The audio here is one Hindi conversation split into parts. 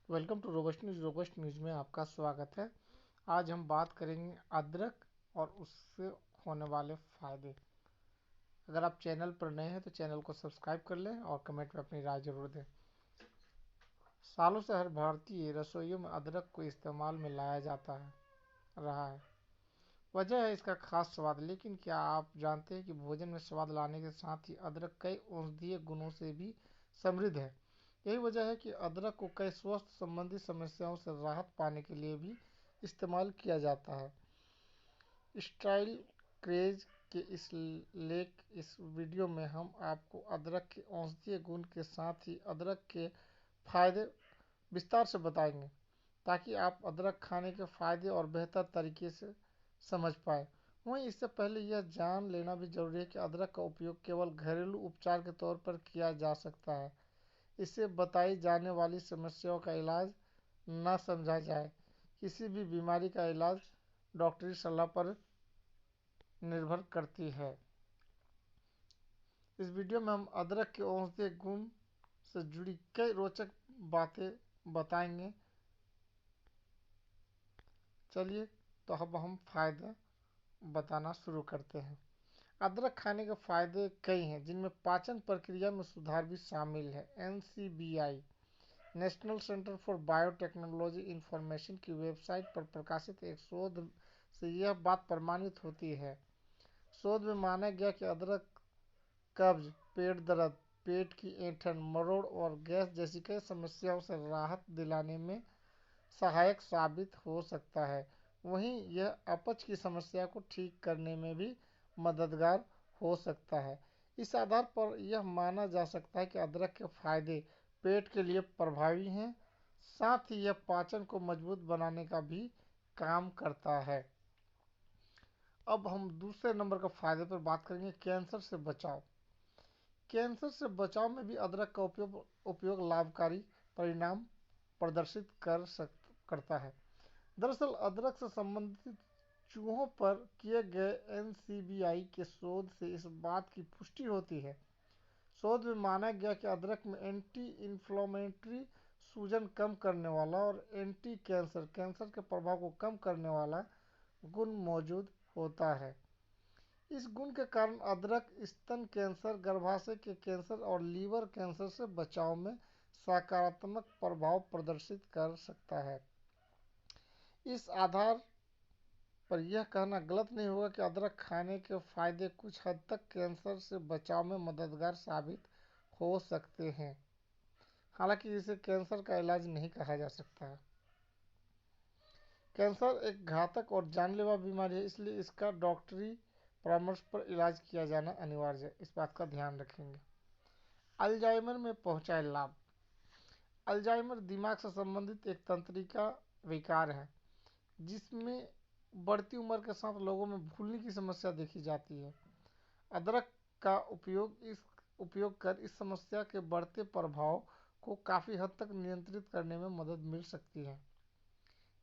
Welcome to Robust News. Robust News में आपका स्वागत है। आज हम बात करेंगे अदरक और उससे होने वाले फ़ायदे। अगर आप चैनल पर नए हैं तो चैनल को सब्सक्राइब कर लें और कमेंट में अपनी राय जरूर दें। सालों से हर भारतीय रसोइयों में अदरक को इस्तेमाल में लाया जाता है रहा है। वजह है इसका खास स्वाद। लेकिन क्या आप जानते हैं कि भोजन में स्वाद लाने के साथ ही अदरक कई औषधीय गुणों से भी समृद्ध है। यही वजह है कि अदरक को कई स्वास्थ्य संबंधी समस्याओं से राहत पाने के लिए भी इस्तेमाल किया जाता है। स्टाइल क्रेज के इस वीडियो में हम आपको अदरक के औषधीय गुण के साथ ही अदरक के फायदे विस्तार से बताएंगे, ताकि आप अदरक खाने के फायदे और बेहतर तरीके से समझ पाए। वहीं इससे पहले यह जान लेना भी जरूरी है कि अदरक का उपयोग केवल घरेलू उपचार के तौर पर किया जा सकता है। इससे बताई जाने वाली समस्याओं का इलाज न समझा जाए। किसी भी बीमारी का इलाज डॉक्टरी सलाह पर निर्भर करती है। इस वीडियो में हम अदरक के औषधीय गुण से जुड़ी कई रोचक बातें बताएंगे। चलिए तो अब हम फायदे बताना शुरू करते हैं। अदरक खाने के फायदे कई हैं, जिनमें पाचन प्रक्रिया में सुधार भी शामिल है। NCBI national centre for biotechnology information की वेबसाइट पर प्रकाशित एक शोध से यह बात प्रमाणित होती है। शोध में माना गया कि अदरक कब्ज, पेट दर्द, पेट की ऐंठन, मरोड़ और गैस जैसी कई समस्याओं से राहत दिलाने में सहायक साबित हो सकता है। वहीं यह अपच की समस्या को ठीक करने में भी मददगार हो सकता है। इस आधार पर यह माना जा सकता है कि अदरक के फायदे पेट के लिए प्रभावी हैं। साथ ही यह पाचन को मजबूत बनाने का भी काम करता है। अब हम दूसरे नंबर का फायदे पर बात करेंगे, कैंसर से बचाव। कैंसर से बचाव में भी अदरक का उपयोग लाभकारी परिणाम प्रदर्शित करता है। दरअसल अदरक से संबंधित चूहों पर किए गए NCBI के शोध से इस बात की पुष्टि होती है। शोध में माना गया कि अदरक में एंटी इन्फ्लेमेटरी, सूजन कम करने वाला और एंटी कैंसर के प्रभाव को कम करने वाला गुण मौजूद होता है। इस गुण के कारण अदरक स्तन कैंसर, गर्भाशय के कैंसर और लीवर कैंसर से बचाव में सकारात्मक प्रभाव प्रदर्शित कर सकता है। इस आधार पर यह कहना गलत नहीं होगा कि अदरक खाने के फायदे कुछ हद तक कैंसर से बचाव में मददगार साबित हो सकते हैं। हालांकि इसे कैंसर का इलाज नहीं कहा जा सकता है। कैंसर एक घातक और जानलेवा बीमारी है, इसलिए इसका डॉक्टरी परामर्श पर इलाज किया जाना अनिवार्य है। इस बात का ध्यान रखेंगे। अल्जाइमर में पहुंचाए लाभ। अल्जाइमर दिमाग से संबंधित एक तंत्रिका विकार है, जिसमें बढ़ती उम्र के साथ लोगों में भूलने की समस्या देखी जाती है। अदरक का उपयोग कर इस समस्या के बढ़ते प्रभाव को काफ़ी हद तक नियंत्रित करने में मदद मिल सकती है।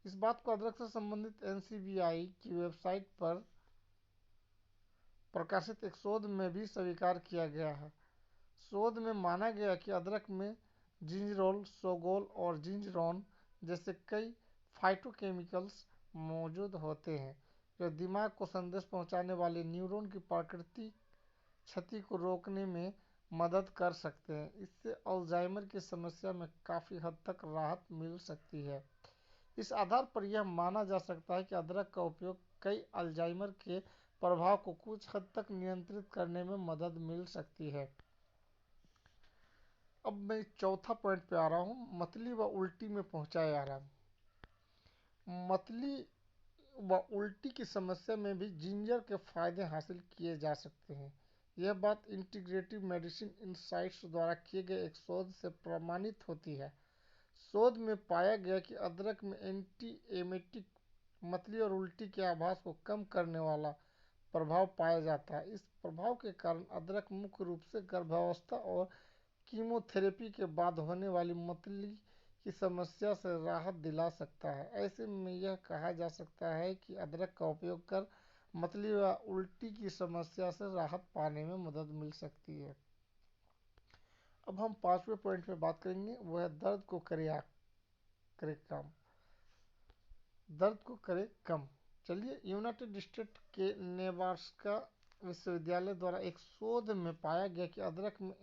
इस बात को अदरक से संबंधित NCBI की वेबसाइट पर प्रकाशित एक शोध में भी स्वीकार किया गया है। शोध में माना गया कि अदरक में जिंजरोल, सोगोल और जिंजरोन जैसे कई फाइटोकेमिकल्स मौजूद होते हैं, जो दिमाग को संदेश पहुंचाने वाले न्यूरॉन की प्राकृतिक क्षति को रोकने में मदद कर सकते हैं। इससे अल्जाइमर की समस्या में काफ़ी हद तक राहत मिल सकती है। इस आधार पर यह माना जा सकता है कि अदरक का उपयोग कई अल्जाइमर के प्रभाव को कुछ हद तक नियंत्रित करने में मदद मिल सकती है। अब मैं चौथा पॉइंट पे आ रहा हूँ, मतली व उल्टी में पहुंचाए आराम। मतली व उल्टी की समस्या में भी जिंजर के फायदे हासिल किए जा सकते हैं। यह बात इंटीग्रेटिव मेडिसिन इनसाइट्स द्वारा किए गए एक शोध से प्रमाणित होती है। शोध में पाया गया कि अदरक में एंटी एमेटिक मतली और उल्टी के आभास को कम करने वाला प्रभाव पाया जाता है। इस प्रभाव के कारण अदरक मुख्य रूप से गर्भावस्था और कीमोथेरेपी के बाद होने वाली मतली की समस्या से राहत दिला सकता है। ऐसे में यह कहा जा सकता है कि अदरक का उपयोग कर मतली व उल्टी की समस्या से राहत पाने में मदद मिल सकती है। अब हम पांचवें पॉइंट पे बात करेंगे, वह है दर्द को करे आग। करे कम, दर्द को करे कम। चलिए, यूनाइटेड स्टेट के नेब्रास्का विश्वविद्यालय द्वारा एक शोध में पाया गया कि अदरक में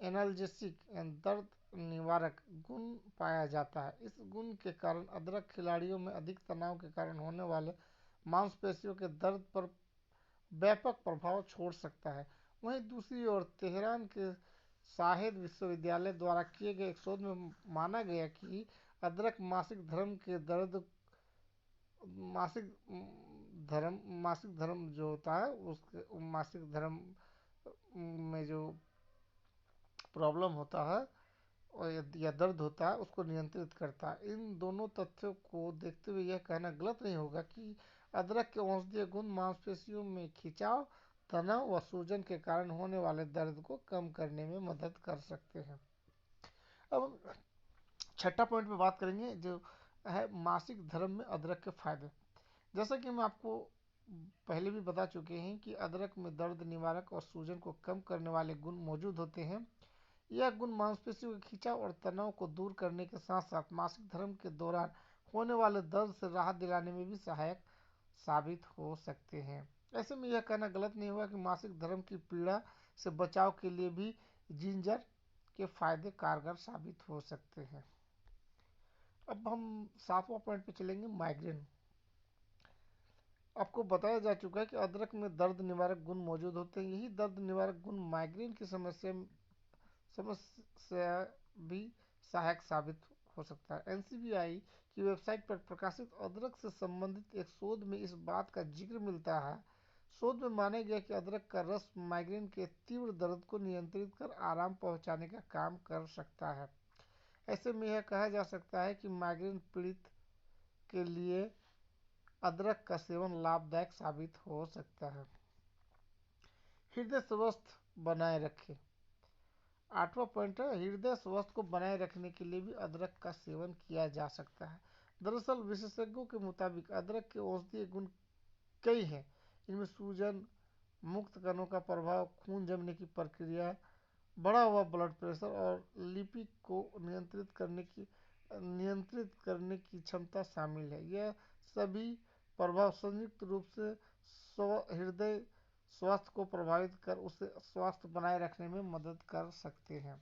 एनाल्जेसिक यानी दर्द निवारक गुण पाया जाता है। इस गुण के कारण अदरक खिलाड़ियों में अधिक तनाव के कारण होने वाले मांसपेशियों के दर्द पर व्यापक प्रभाव छोड़ सकता है। वहीं दूसरी ओर तेहरान के शाहिद विश्वविद्यालय द्वारा किए गए एक शोध में माना गया कि अदरक मासिक मासिक धर्म जो होता है उसके मासिक धर्म में जो प्रॉब्लम होता है या दर्द होता है उसको नियंत्रित करता है। इन दोनों तथ्यों को देखते हुए यह कहना गलत नहीं होगा कि अदरक के औषधीय गुण मांसपेशियों में खिंचाव, तनाव व सूजन के कारण होने वाले दर्द को कम करने में मदद कर सकते हैं। अब छठा पॉइंट पे बात करेंगे जो है मासिक धर्म में अदरक के फायदे। जैसा कि हम आपको पहले भी बता चुके हैं कि अदरक में दर्द निवारक और सूजन को कम करने वाले गुण मौजूद होते हैं। यह गुण मांसपेशियों के खिंचाव और तनाव को दूर करने के साथ साथ मासिक धर्म के दौरान होने वाले दर्द से राहत दिलाने में भी सहायक साबित हो सकते हैं। ऐसे में यह कहना गलत नहीं होगा कि मासिक धर्म की पीड़ा से बचाव के लिए भी जिंजर के फायदे कारगर साबित हो सकते हैं। अब हम 7वां पॉइंट पे चलेंगे, माइग्रेन। आपको बताया जा चुका है कि अदरक में दर्द निवारक गुण मौजूद होते हैं। यही दर्द निवारक गुण माइग्रेन की समस्या भी सहायक साबित हो सकता है। एनसीबीआई की वेबसाइट पर प्रकाशित अदरक से संबंधित एक शोध में इस बात का जिक्र मिलता है। शोध में माना गया कि अदरक का रस माइग्रेन के तीव्र दर्द को नियंत्रित कर आराम पहुंचाने का काम कर सकता है। ऐसे में यह कहा जा सकता है कि माइग्रेन पीड़ित के लिए अदरक का सेवन लाभदायक साबित हो सकता है। हृदय स्वस्थ बनाए रखें। 8वां पॉइंट है, हृदय स्वास्थ्य को बनाए रखने के लिए भी अदरक का सेवन किया जा सकता है। दरअसल विशेषज्ञों के मुताबिक अदरक के औषधीय गुण कई हैं। इनमें सूजन मुक्त कणों का प्रभाव, खून जमने की प्रक्रिया, बढ़ा हुआ ब्लड प्रेशर और लिपिड को नियंत्रित करने की क्षमता शामिल है। यह सभी प्रभाव संयुक्त रूप से हृदय स्वास्थ्य को प्रभावित कर उसे स्वास्थ्य बनाए रखने में मदद कर सकते हैं।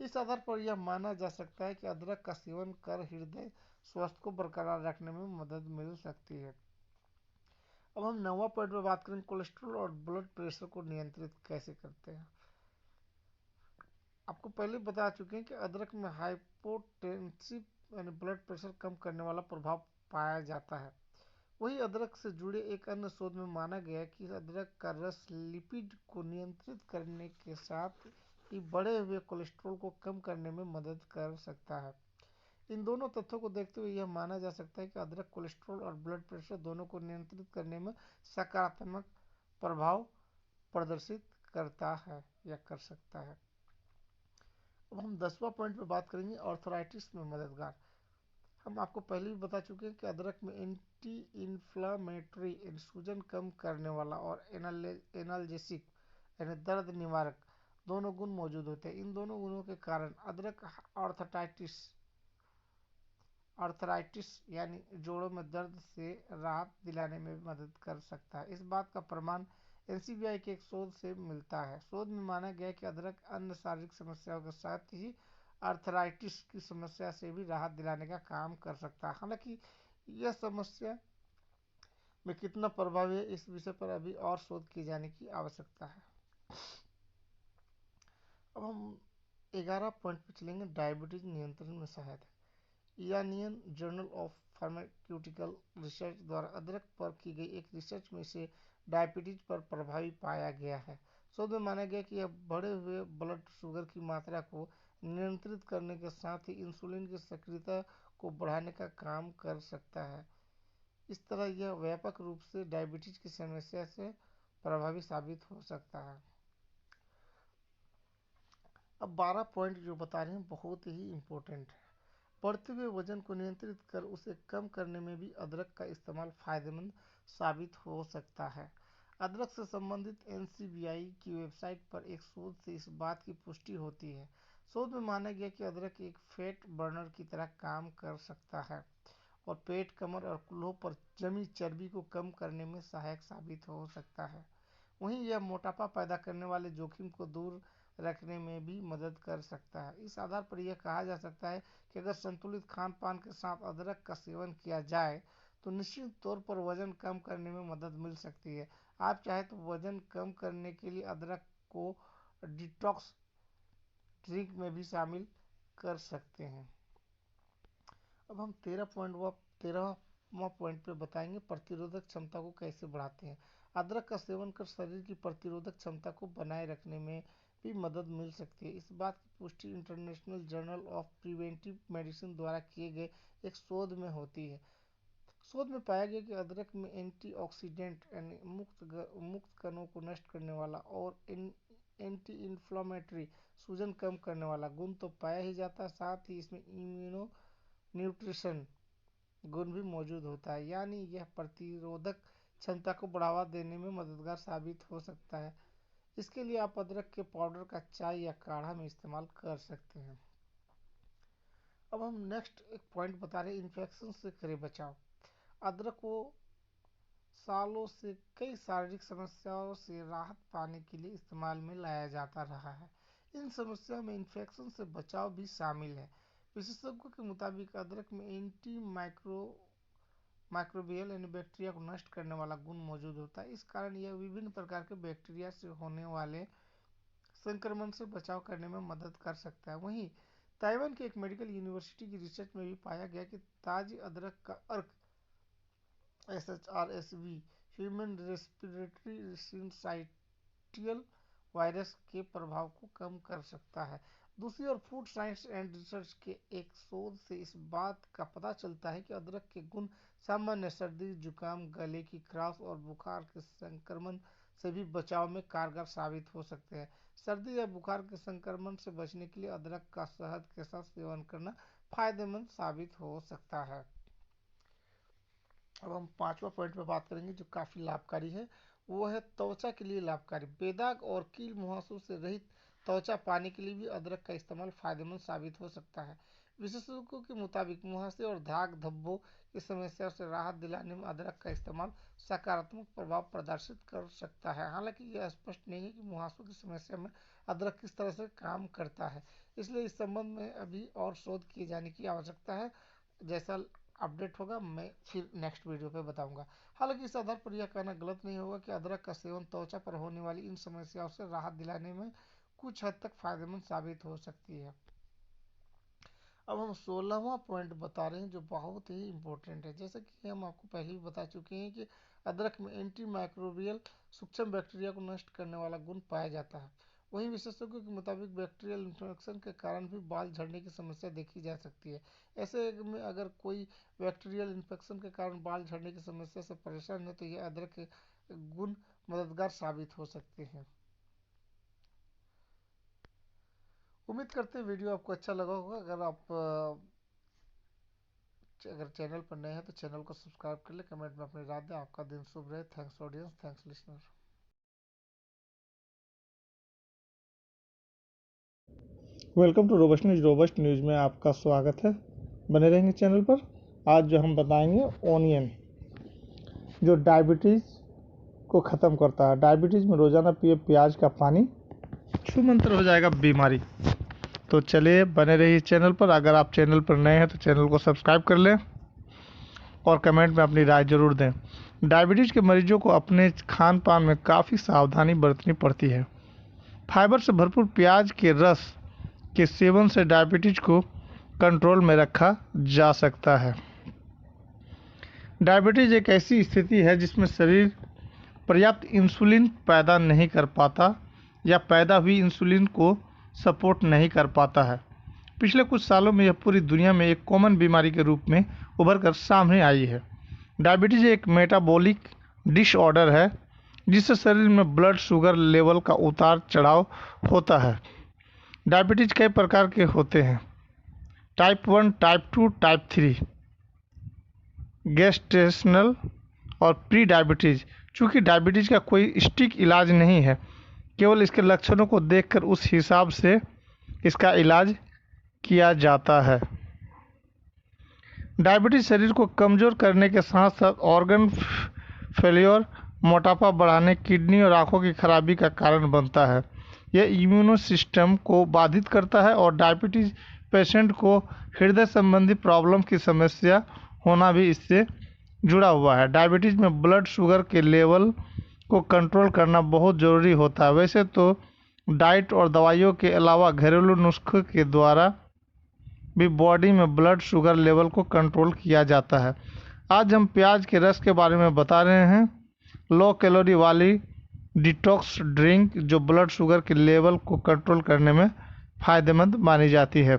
इस आधार पर यह माना जा सकता है कि अदरक का सेवन कर हृदय स्वास्थ्य को बरकरार रखने में मदद मिल सकती है। अब हम 9वां पॉइंट में बात करें, कोलेस्ट्रॉल और ब्लड प्रेशर को नियंत्रित कैसे करते हैं। आपको पहले बता चुके हैं कि अदरक में हाइपोटेंसिव यानी ब्लड प्रेशर कम करने वाला प्रभाव पाया जाता है। वही अदरक से जुड़े एक अन्य शोध में माना गया कि अदरक का रस लिपिड को नियंत्रित करने के साथ ही बढ़े हुए कोलेस्ट्रॉल को कम करने में मदद कर सकता है। इन दोनों तथ्यों को देखते हुए यह माना जा सकता है कि अदरक कोलेस्ट्रॉल और ब्लड प्रेशर दोनों को नियंत्रित करने में सकारात्मक प्रभाव प्रदर्शित करता है या कर सकता है। अब हम 10वां पॉइंट पे बात करेंगे, आर्थराइटिस में मददगार। हम आपको पहले भी बता चुके हैं कि अदरक में एंटी इन्फ्लामेटरी सूजन कम करने वाला और एनाल्जेसिक यानी दर्द निवारक दोनों गुण मौजूद होते हैं। इन दोनों गुणों के कारण अदरक आर्थराइटिस यानी जोड़ों में दर्द से राहत दिलाने में भी मदद कर सकता है। इस बात का प्रमाण एनसीबीआई के एक शोध से मिलता है। शोध में माना गया कि अदरक अन्य शारीरिक समस्याओं के साथ ही आर्थराइटिस की समस्या से भी राहत दिलाने का काम कर सकता है। हालांकि यह समस्या में कितना प्रभावी है इस विषय पर अभी और शोध किए जाने की आवश्यकता है। अब हम 11 पॉइंट पर चलेंगे, डायबिटीज नियंत्रण में सहायता। Indian journal of pharmaceutical research द्वारा अदरक पर की गई एक रिसर्च में इसे डायबिटीज पर प्रभावी पाया गया है। शोध में माना गया कि यह बढ़े हुए ब्लड शुगर की मात्रा को नियंत्रित करने के साथ ही इंसुलिन की सक्रियता को बढ़ाने का काम कर सकता है। इस तरह यह व्यापक रूप से डायबिटीज की समस्या से प्रभावी साबित हो सकता है। अब 12 पॉइंट जो बता रहे हैं बहुत ही इम्पोर्टेंट है। बढ़ते हुए वजन को नियंत्रित कर उसे कम करने में भी अदरक का इस्तेमाल फायदेमंद साबित हो सकता है। अदरक से संबंधित एनसीबीआई की वेबसाइट पर एक शोध से इस बात की पुष्टि होती है। शोध में माना गया कि अदरक एक फैट बर्नर की तरह काम कर सकता है और पेट, कमर और कूल्हों पर जमी चर्बी को कम करने में सहायक साबित हो सकता है। वहीं यह मोटापा पैदा करने वाले जोखिम को दूर रखने में भी मदद कर सकता है। इस आधार पर यह कहा जा सकता है कि अगर संतुलित खान पान के साथ अदरक का सेवन किया जाए तो निश्चित तौर पर वजन कम करने में मदद मिल सकती है। आप चाहे तो वजन कम करने के लिए अदरक को डिटॉक्स ड्रिंक में भी शामिल कर सकते हैं। अब हम 13वां पॉइंट पे बताएंगे प्रतिरोधक क्षमता को कैसे बढ़ाते हैं। अदरक का सेवन कर शरीर की प्रतिरोधक क्षमता को बनाए रखने में भी मदद मिल सकती है। इस बात की पुष्टि international journal of preventive medicine द्वारा किए गए एक शोध में होती है। शोध में पाया गया कि अदरक में एंटीऑक्सीडेंट यानी मुक्त कणों को नष्ट करने वाला और एंटी इन्फ्लामेटरी सूजन कम करने वाला गुण तो पाया ही जाता है, साथ ही इसमें इम्यूनो न्यूट्रिशन गुण भी मौजूद होता है, यानी यह प्रतिरोधक क्षमता को बढ़ावा देने में मददगार साबित हो सकता है। इसके लिए आप अदरक के पाउडर का चाय या काढ़ा में इस्तेमाल कर सकते हैं। अब हम नेक्स्ट एक पॉइंट बता रहे हैं, इन्फेक्शन से करें बचाव। अदरक को सालों से कई शारीरिक समस्याओं से राहत पाने के लिए इस्तेमाल में लाया जाता रहा है। इन समस्याओं में इन्फेक्शन से बचाव भी शामिल है। विशेषज्ञों के मुताबिक अदरक में एंटी माइक्रोबियल यानी बैक्टीरिया को नष्ट करने वाला गुण मौजूद होता है। इस कारण यह विभिन्न प्रकार के बैक्टीरिया से होने वाले संक्रमण से बचाव करने में मदद कर सकता है। वहीं ताइवान की एक मेडिकल यूनिवर्सिटी की रिसर्च में भी पाया गया कि ताजी अदरक का अर्क SHRSV human respiratory syncytial virus के प्रभाव को कम कर सकता है। दूसरी ओर फूड साइंस एंड रिसर्च के एक शोध से इस बात का पता चलता है कि अदरक के गुण सामान्य सर्दी, जुकाम, गले की खराश और बुखार के संक्रमण से भी बचाव में कारगर साबित हो सकते हैं। सर्दी या बुखार के संक्रमण से बचने के लिए अदरक का शहद के साथ सेवन करना फायदेमंद साबित हो सकता है। अब हम 5वां पॉइंट पे बात करेंगे जो काफ़ी लाभकारी है, वो है त्वचा के लिए लाभकारी। बेदाग और कील मुहासों से रहित त्वचा पाने के लिए भी अदरक का इस्तेमाल फायदेमंद साबित हो सकता है। विशेषज्ञों के मुताबिक मुहासे और दाग धब्बों की समस्या से राहत दिलाने में अदरक का इस्तेमाल सकारात्मक प्रभाव प्रदर्शित कर सकता है। हालांकि यह स्पष्ट नहीं है कि मुहासों की समस्या में अदरक किस तरह से काम करता है, इसलिए इस संबंध में अभी और शोध किए जाने की आवश्यकता है। जैसा अपडेट होगा मैं फिर नेक्स्ट वीडियो पे बताऊंगा। हालांकि इस आधार पर यह कहना गलत नहीं होगा कि अदरक का सेवन त्वचा पर होने वाली इन समस्याओं से राहत दिलाने में कुछ हद तक फायदेमंद साबित हो सकती है। अब हम 16वां पॉइंट बता रहे हैं जो बहुत ही इम्पोर्टेंट है। जैसे कि हम आपको पहले भी बता चुके हैं कि अदरक में एंटी माइक्रोबियल सूक्ष्म बैक्टीरिया को नष्ट करने वाला गुण पाया जाता है। वहीं विशेषज्ञों के मुताबिक बैक्टीरियल इन्फेक्शन के कारण भी बाल झड़ने की समस्या देखी जा सकती है। ऐसे में अगर कोई बैक्टीरियल इन्फेक्शन के कारण बाल झड़ने की समस्या से परेशान है तो यह अदरक के गुण मददगार साबित हो सकते हैं। उम्मीद करते हैं वीडियो आपको अच्छा लगा होगा। अगर चैनल पर नए हैं तो चैनल को सब्सक्राइब कर ले, कमेंट में अपनी राय दें। आपका दिन शुभ रहे। Thanks audience, thanks listener. Welcome to Robust News में आपका स्वागत है। बने रहेंगे चैनल पर। आज जो हम बताएंगे ऑनियन जो डायबिटीज़ को ख़त्म करता है। डायबिटीज़ में रोज़ाना पिए प्याज का पानी, छूमंतर हो जाएगा बीमारी। तो चलिए बने रहिए चैनल पर। अगर आप चैनल पर नए हैं तो चैनल को सब्सक्राइब कर लें और कमेंट में अपनी राय ज़रूर दें। डायबिटीज़ के मरीजों को अपने खान पान में काफ़ी सावधानी बरतनी पड़ती है। फाइबर से भरपूर प्याज के रस के सेवन से डायबिटीज को कंट्रोल में रखा जा सकता है। डायबिटीज एक ऐसी स्थिति है जिसमें शरीर पर्याप्त इंसुलिन पैदा नहीं कर पाता या पैदा हुई इंसुलिन को सपोर्ट नहीं कर पाता है। पिछले कुछ सालों में यह पूरी दुनिया में एक कॉमन बीमारी के रूप में उभर कर सामने आई है। डायबिटीज एक मेटाबॉलिक डिसऑर्डर है जिससे शरीर में ब्लड शुगर लेवल का उतार चढ़ाव होता है। डायबिटीज कई प्रकार के होते हैं, टाइप 1, टाइप 2, टाइप 3, गेस्टेशनल और प्री डायबिटीज। चूँकि डायबिटीज का कोई सटीक इलाज नहीं है, केवल इसके लक्षणों को देखकर उस हिसाब से इसका इलाज किया जाता है। डायबिटीज शरीर को कमजोर करने के साथ साथ ऑर्गन फेलियर, मोटापा बढ़ाने, किडनी और आंखों की खराबी का कारण बनता है। यह इम्यूनो सिस्टम को बाधित करता है और डायबिटीज पेशेंट को हृदय संबंधी प्रॉब्लम की समस्या होना भी इससे जुड़ा हुआ है। डायबिटीज में ब्लड शुगर के लेवल को कंट्रोल करना बहुत ज़रूरी होता है। वैसे तो डाइट और दवाइयों के अलावा घरेलू नुस्खे के द्वारा भी बॉडी में ब्लड शुगर लेवल को कंट्रोल किया जाता है। आज हम प्याज के रस के बारे में बता रहे हैं। लो कैलोरी वाली डिटॉक्स ड्रिंक जो ब्लड शुगर के लेवल को कंट्रोल करने में फ़ायदेमंद मानी जाती है।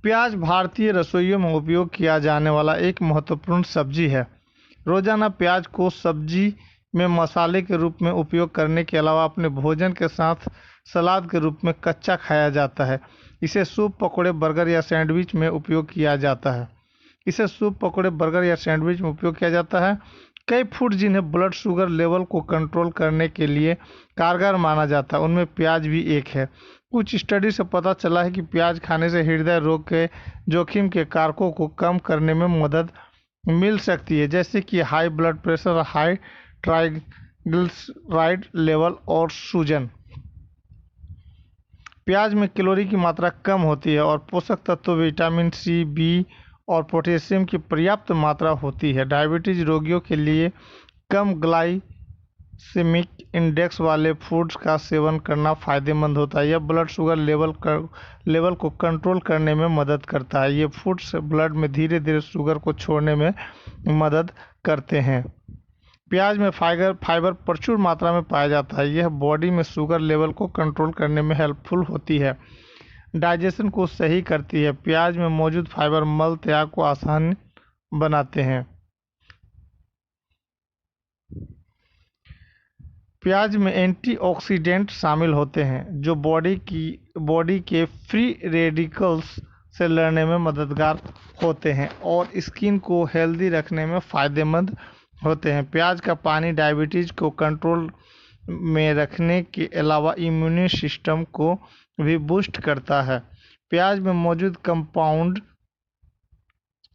प्याज भारतीय रसोइयों में उपयोग किया जाने वाला एक महत्वपूर्ण सब्जी है। रोजाना प्याज को सब्जी में मसाले के रूप में उपयोग करने के अलावा अपने भोजन के साथ सलाद के रूप में कच्चा खाया जाता है। इसे सूप, पकौड़े, बर्गर या सैंडविच में उपयोग किया जाता है। कई फूड जिन्हें ब्लड शुगर लेवल को कंट्रोल करने के लिए कारगर माना जाता है उनमें प्याज भी एक है। कुछ स्टडी से पता चला है कि प्याज खाने से हृदय रोग के जोखिम के कारकों को कम करने में मदद मिल सकती है, जैसे कि high blood pressure, high triglyceride level और सूजन। प्याज में कैलोरी की मात्रा कम होती है और पोषक तत्व विटामिन सी, बी और पोटेशियम की पर्याप्त मात्रा होती है। डायबिटीज रोगियों के लिए कम ग्लाइसेमिक इंडेक्स वाले फूड्स का सेवन करना फायदेमंद होता है। यह ब्लड शुगर लेवल को कंट्रोल करने में मदद करता है। ये फूड्स ब्लड में धीरे धीरे शुगर को छोड़ने में मदद करते हैं। प्याज में फाइबर प्रचुर मात्रा में पाया जाता है। यह बॉडी में शुगर लेवल को कंट्रोल करने में हेल्पफुल होती है, डाइजेशन को सही करती है। प्याज में मौजूद फाइबर मल त्याग को आसान बनाते हैं। प्याज में एंटीऑक्सीडेंट शामिल होते हैं जो बॉडी के फ्री रेडिकल्स से लड़ने में मददगार होते हैं और स्किन को हेल्दी रखने में फ़ायदेमंद होते हैं। प्याज का पानी डायबिटीज को कंट्रोल में रखने के अलावा इम्यून सिस्टम को भी बूस्ट करता है। प्याज में मौजूद कंपाउंड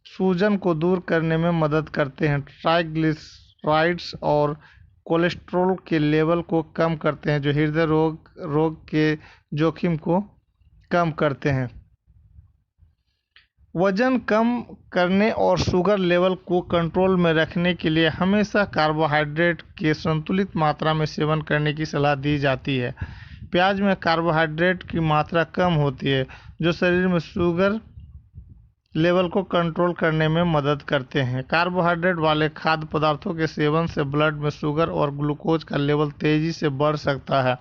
सूजन को दूर करने में मदद करते हैं। ट्राइग्लिसराइड्स और कोलेस्ट्रॉल के लेवल को कम करते हैं जो हृदय रोग के जोखिम को कम करते हैं। वजन कम करने और शुगर लेवल को कंट्रोल में रखने के लिए हमेशा कार्बोहाइड्रेट के संतुलित मात्रा में सेवन करने की सलाह दी जाती है। प्याज में कार्बोहाइड्रेट की मात्रा कम होती है जो शरीर में शुगर लेवल को कंट्रोल करने में मदद करते हैं। कार्बोहाइड्रेट वाले खाद्य पदार्थों के सेवन से ब्लड में शुगर और ग्लूकोज का लेवल तेजी से बढ़ सकता है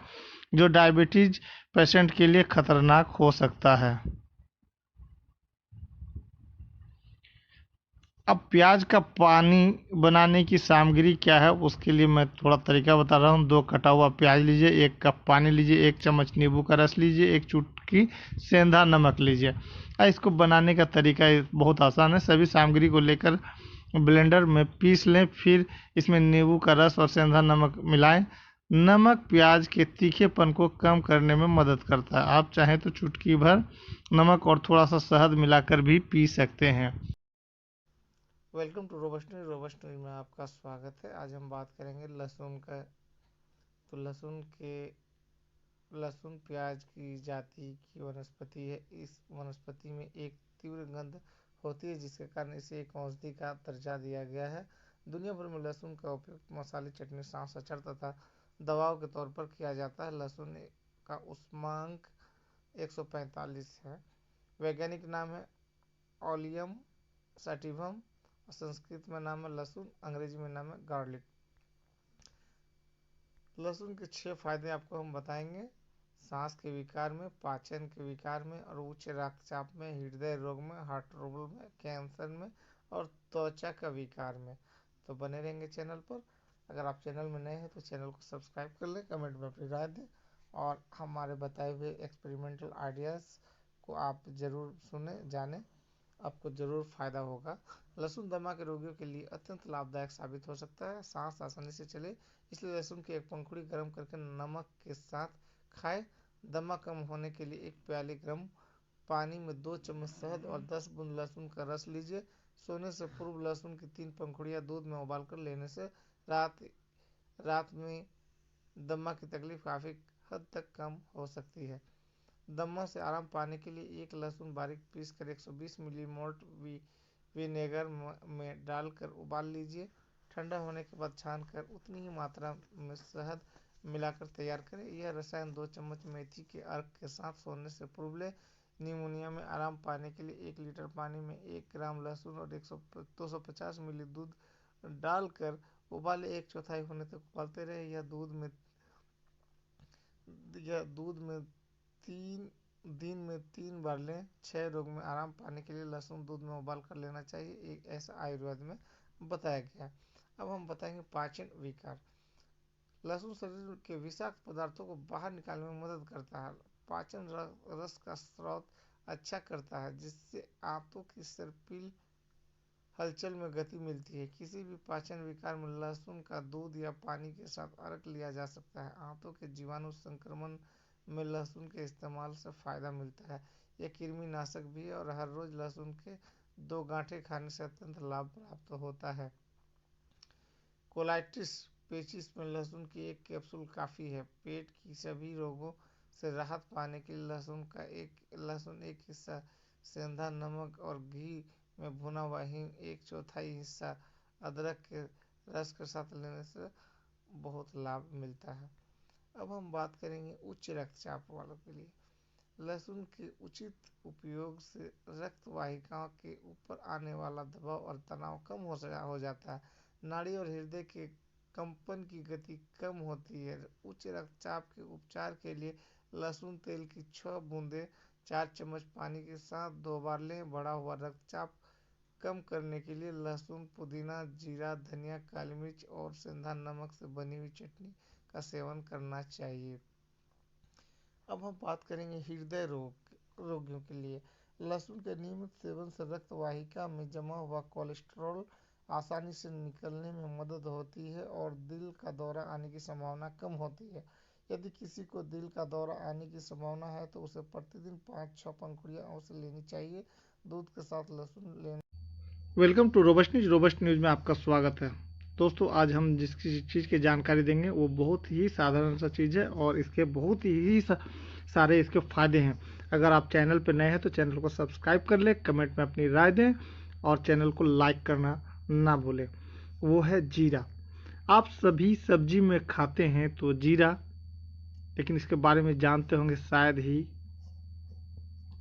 जो डायबिटीज पेशेंट के लिए खतरनाक हो सकता है। अब प्याज का पानी बनाने की सामग्री क्या है उसके लिए मैं थोड़ा तरीका बता रहा हूँ। 2 कटा हुआ प्याज लीजिए, 1 कप पानी लीजिए, 1 चम्मच नींबू का रस लीजिए, 1 चुटकी सेंधा नमक लीजिए। इसको बनाने का तरीका बहुत आसान है। सभी सामग्री को लेकर ब्लेंडर में पीस लें, फिर इसमें नींबू का रस और सेंधा नमक मिलाएं। नमक प्याज के तीखेपन को कम करने में मदद करता है। आप चाहें तो चुटकी भर नमक और थोड़ा सा शहद मिलाकर भी पी सकते हैं। वेलकम टू रोबस्ट न्यूज में आपका स्वागत है। आज हम बात करेंगे लहसुन का। तो लहसुन प्याज की जाति की वनस्पति है। इस वनस्पति में एक तीव्र गंध होती है जिसके कारण इसे एक औषधि का दर्जा दिया गया है। दुनिया भर में लहसुन का उपयोग मसाले, चटनी, सांस, अचार तथा दवाओं के तौर पर किया जाता है। लहसुन का उष्मांक 145 है। वैज्ञानिक नाम है ओलियम सैटिवम। संस्कृत में नाम है लहसुन, अंग्रेजी में नाम है गार्लिक। लहसुन के 6 फायदे आपको हम बताएंगे। सांस के विकार में, पाचन के विकार में और उच्च रक्तचाप में, हृदय रोग में, हार्ट ट्रबल में, कैंसर में और त्वचा का विकार में। तो बने रहेंगे चैनल पर। अगर आप चैनल में नए हैं तो चैनल को सब्सक्राइब कर लें, कमेंट में अपनी राय दें और हमारे बताए हुए एक्सपेरिमेंटल आइडियाज़ को आप ज़रूर सुने जानें, आपको ज़रूर फ़ायदा होगा। लहसुन दमा के रोगियों के लिए अत्यंत लाभदायक साबित हो सकता है। सांस आसानी से चले इसलिए लहसुन की एक पंखुड़ी गर्म करके नमक के साथ खाएं। दमा कम होने के लिए 1 प्याली गर्म पानी में 2 चम्मच शहद और 10 बूंद लहसुन का रस लीजिए। सोने से पूर्व लहसुन की 3 पंखुड़ियां दूध में उबालकर लेने से रात रात में दमा की तकलीफ काफ़ी हद तक कम हो सकती है। दमा से आराम पाने के लिए 1 लहसुन बारीक पीस कर 120 मिली मोल्ट विनेगर में डालकर उबाल लीजिए। ठंडा होने के बाद छानकर उतनी ही मात्रा में शहद मिलाकर तैयार करें। यह रसायन 2 चम्मच मेथी के अर्क के साथ सोने से पूर्व लें। निमोनिया में आराम पाने के लिए 1 लीटर पानी में 1 ग्राम लहसुन और 250 मिली दूध डालकर उबाले 1/4 होने तक उबालते रहे। यह दूध में 3 बार लें। 6 रोग में आराम पाने के लिए लहसुन दूध में उबाल कर लेना चाहिए, ऐसा आयुर्वेद में बताया गया है। अब हम बताएंगे पाचन विकार। लहसुन शरीर के विषाक्त पदार्थों को बाहर निकालने में मदद करता है। पाचन रस का स्राव अच्छा करता है, जिससे आंतों की सर्पिल हलचल में गति मिलती है। किसी भी पाचन विकार में लहसुन का दूध या पानी के साथ अर्क लिया जा सकता है। आंतों के जीवाणु संक्रमण में लहसुन के इस्तेमाल से फायदा मिलता है। यह कृमिनाशक भी है और हर रोज लहसुन के 2 गांठें खाने से अत्यंत लाभ प्राप्त होता है। कोलाइटिस पेचिश में लहसुन की 1 कैप्सूल काफ़ी है। पेट की सभी रोगों से राहत पाने के लिए लहसुन एक हिस्सा सेंधा नमक और घी में भुना हुआ हींग 1/4 हिस्सा अदरक के रस के साथ लेने से बहुत लाभ मिलता है। अब हम बात करेंगे उच्च रक्तचाप वालों के लिए। लहसुन के उचित उपयोग से रक्त वाहिकाओं के ऊपर आने वाला दबाव और तनाव कम हो जाता है। नाड़ी और हृदय के कंपन की गति कम होती है। उच्च रक्तचाप के उपचार के लिए लहसुन तेल की 6 बूंदें 4 चम्मच पानी के साथ 2 बार लें। बढ़ा हुआ रक्तचाप कम करने के लिए लहसुन, पुदीना, जीरा, धनिया, काली मिर्च और सेंधा नमक से बनी हुई चटनी का सेवन करना चाहिए। अब हम बात करेंगे हृदय रोगियों के लिए। लहसुन के नियमित सेवन से रक्त वाहिका में जमा हुआ कोलेस्ट्रॉल आसानी से निकलने में मदद होती है और दिल का दौरा आने की संभावना कम होती है। यदि किसी को दिल का दौरा आने की संभावना है तो उसे प्रतिदिन 5-6 पंखुड़ियां अवश्य लेनी चाहिए। दूध के साथ लहसुन लेने। वेलकम टू रोबस्ट न्यूज़ में आपका स्वागत है। दोस्तों, आज हम जिस चीज़ की जानकारी देंगे वो बहुत ही साधारण सा चीज़ है और इसके बहुत ही सारे इसके फ़ायदे हैं। अगर आप चैनल पर नए हैं तो चैनल को सब्सक्राइब कर लें, कमेंट में अपनी राय दें और चैनल को लाइक करना ना भूलें। वो है जीरा। आप सभी सब्जी में खाते हैं तो जीरा, लेकिन इसके बारे में जानते होंगे शायद ही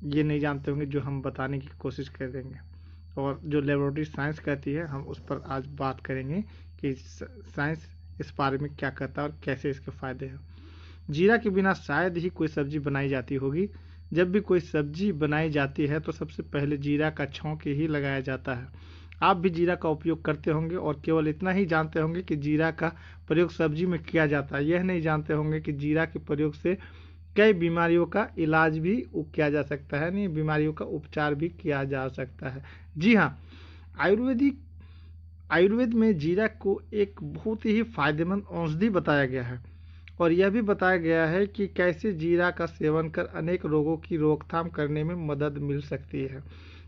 ये नहीं जानते होंगे जो हम बताने की कोशिश करेंगे और जो लेबोरेटरी साइंस कहती है हम उस पर आज बात करेंगे कि साइंस इस बारे में क्या कहता है और कैसे इसके फ़ायदे हैं। जीरा के बिना शायद ही कोई सब्जी बनाई जाती होगी। जब भी कोई सब्जी बनाई जाती है तो सबसे पहले जीरा का छौंक ही लगाया जाता है। आप भी जीरा का उपयोग करते होंगे और केवल इतना ही जानते होंगे कि जीरा का प्रयोग सब्जी में किया जाता है। यह नहीं जानते होंगे कि जीरा के प्रयोग से कई बीमारियों का इलाज भी किया जा सकता है, नहीं बीमारियों का उपचार भी किया जा सकता है। जी हाँ, आयुर्वेद में जीरा को एक बहुत ही फायदेमंद औषधि बताया गया है और यह भी बताया गया है कि कैसे जीरा का सेवन कर अनेक रोगों की रोकथाम करने में मदद मिल सकती है।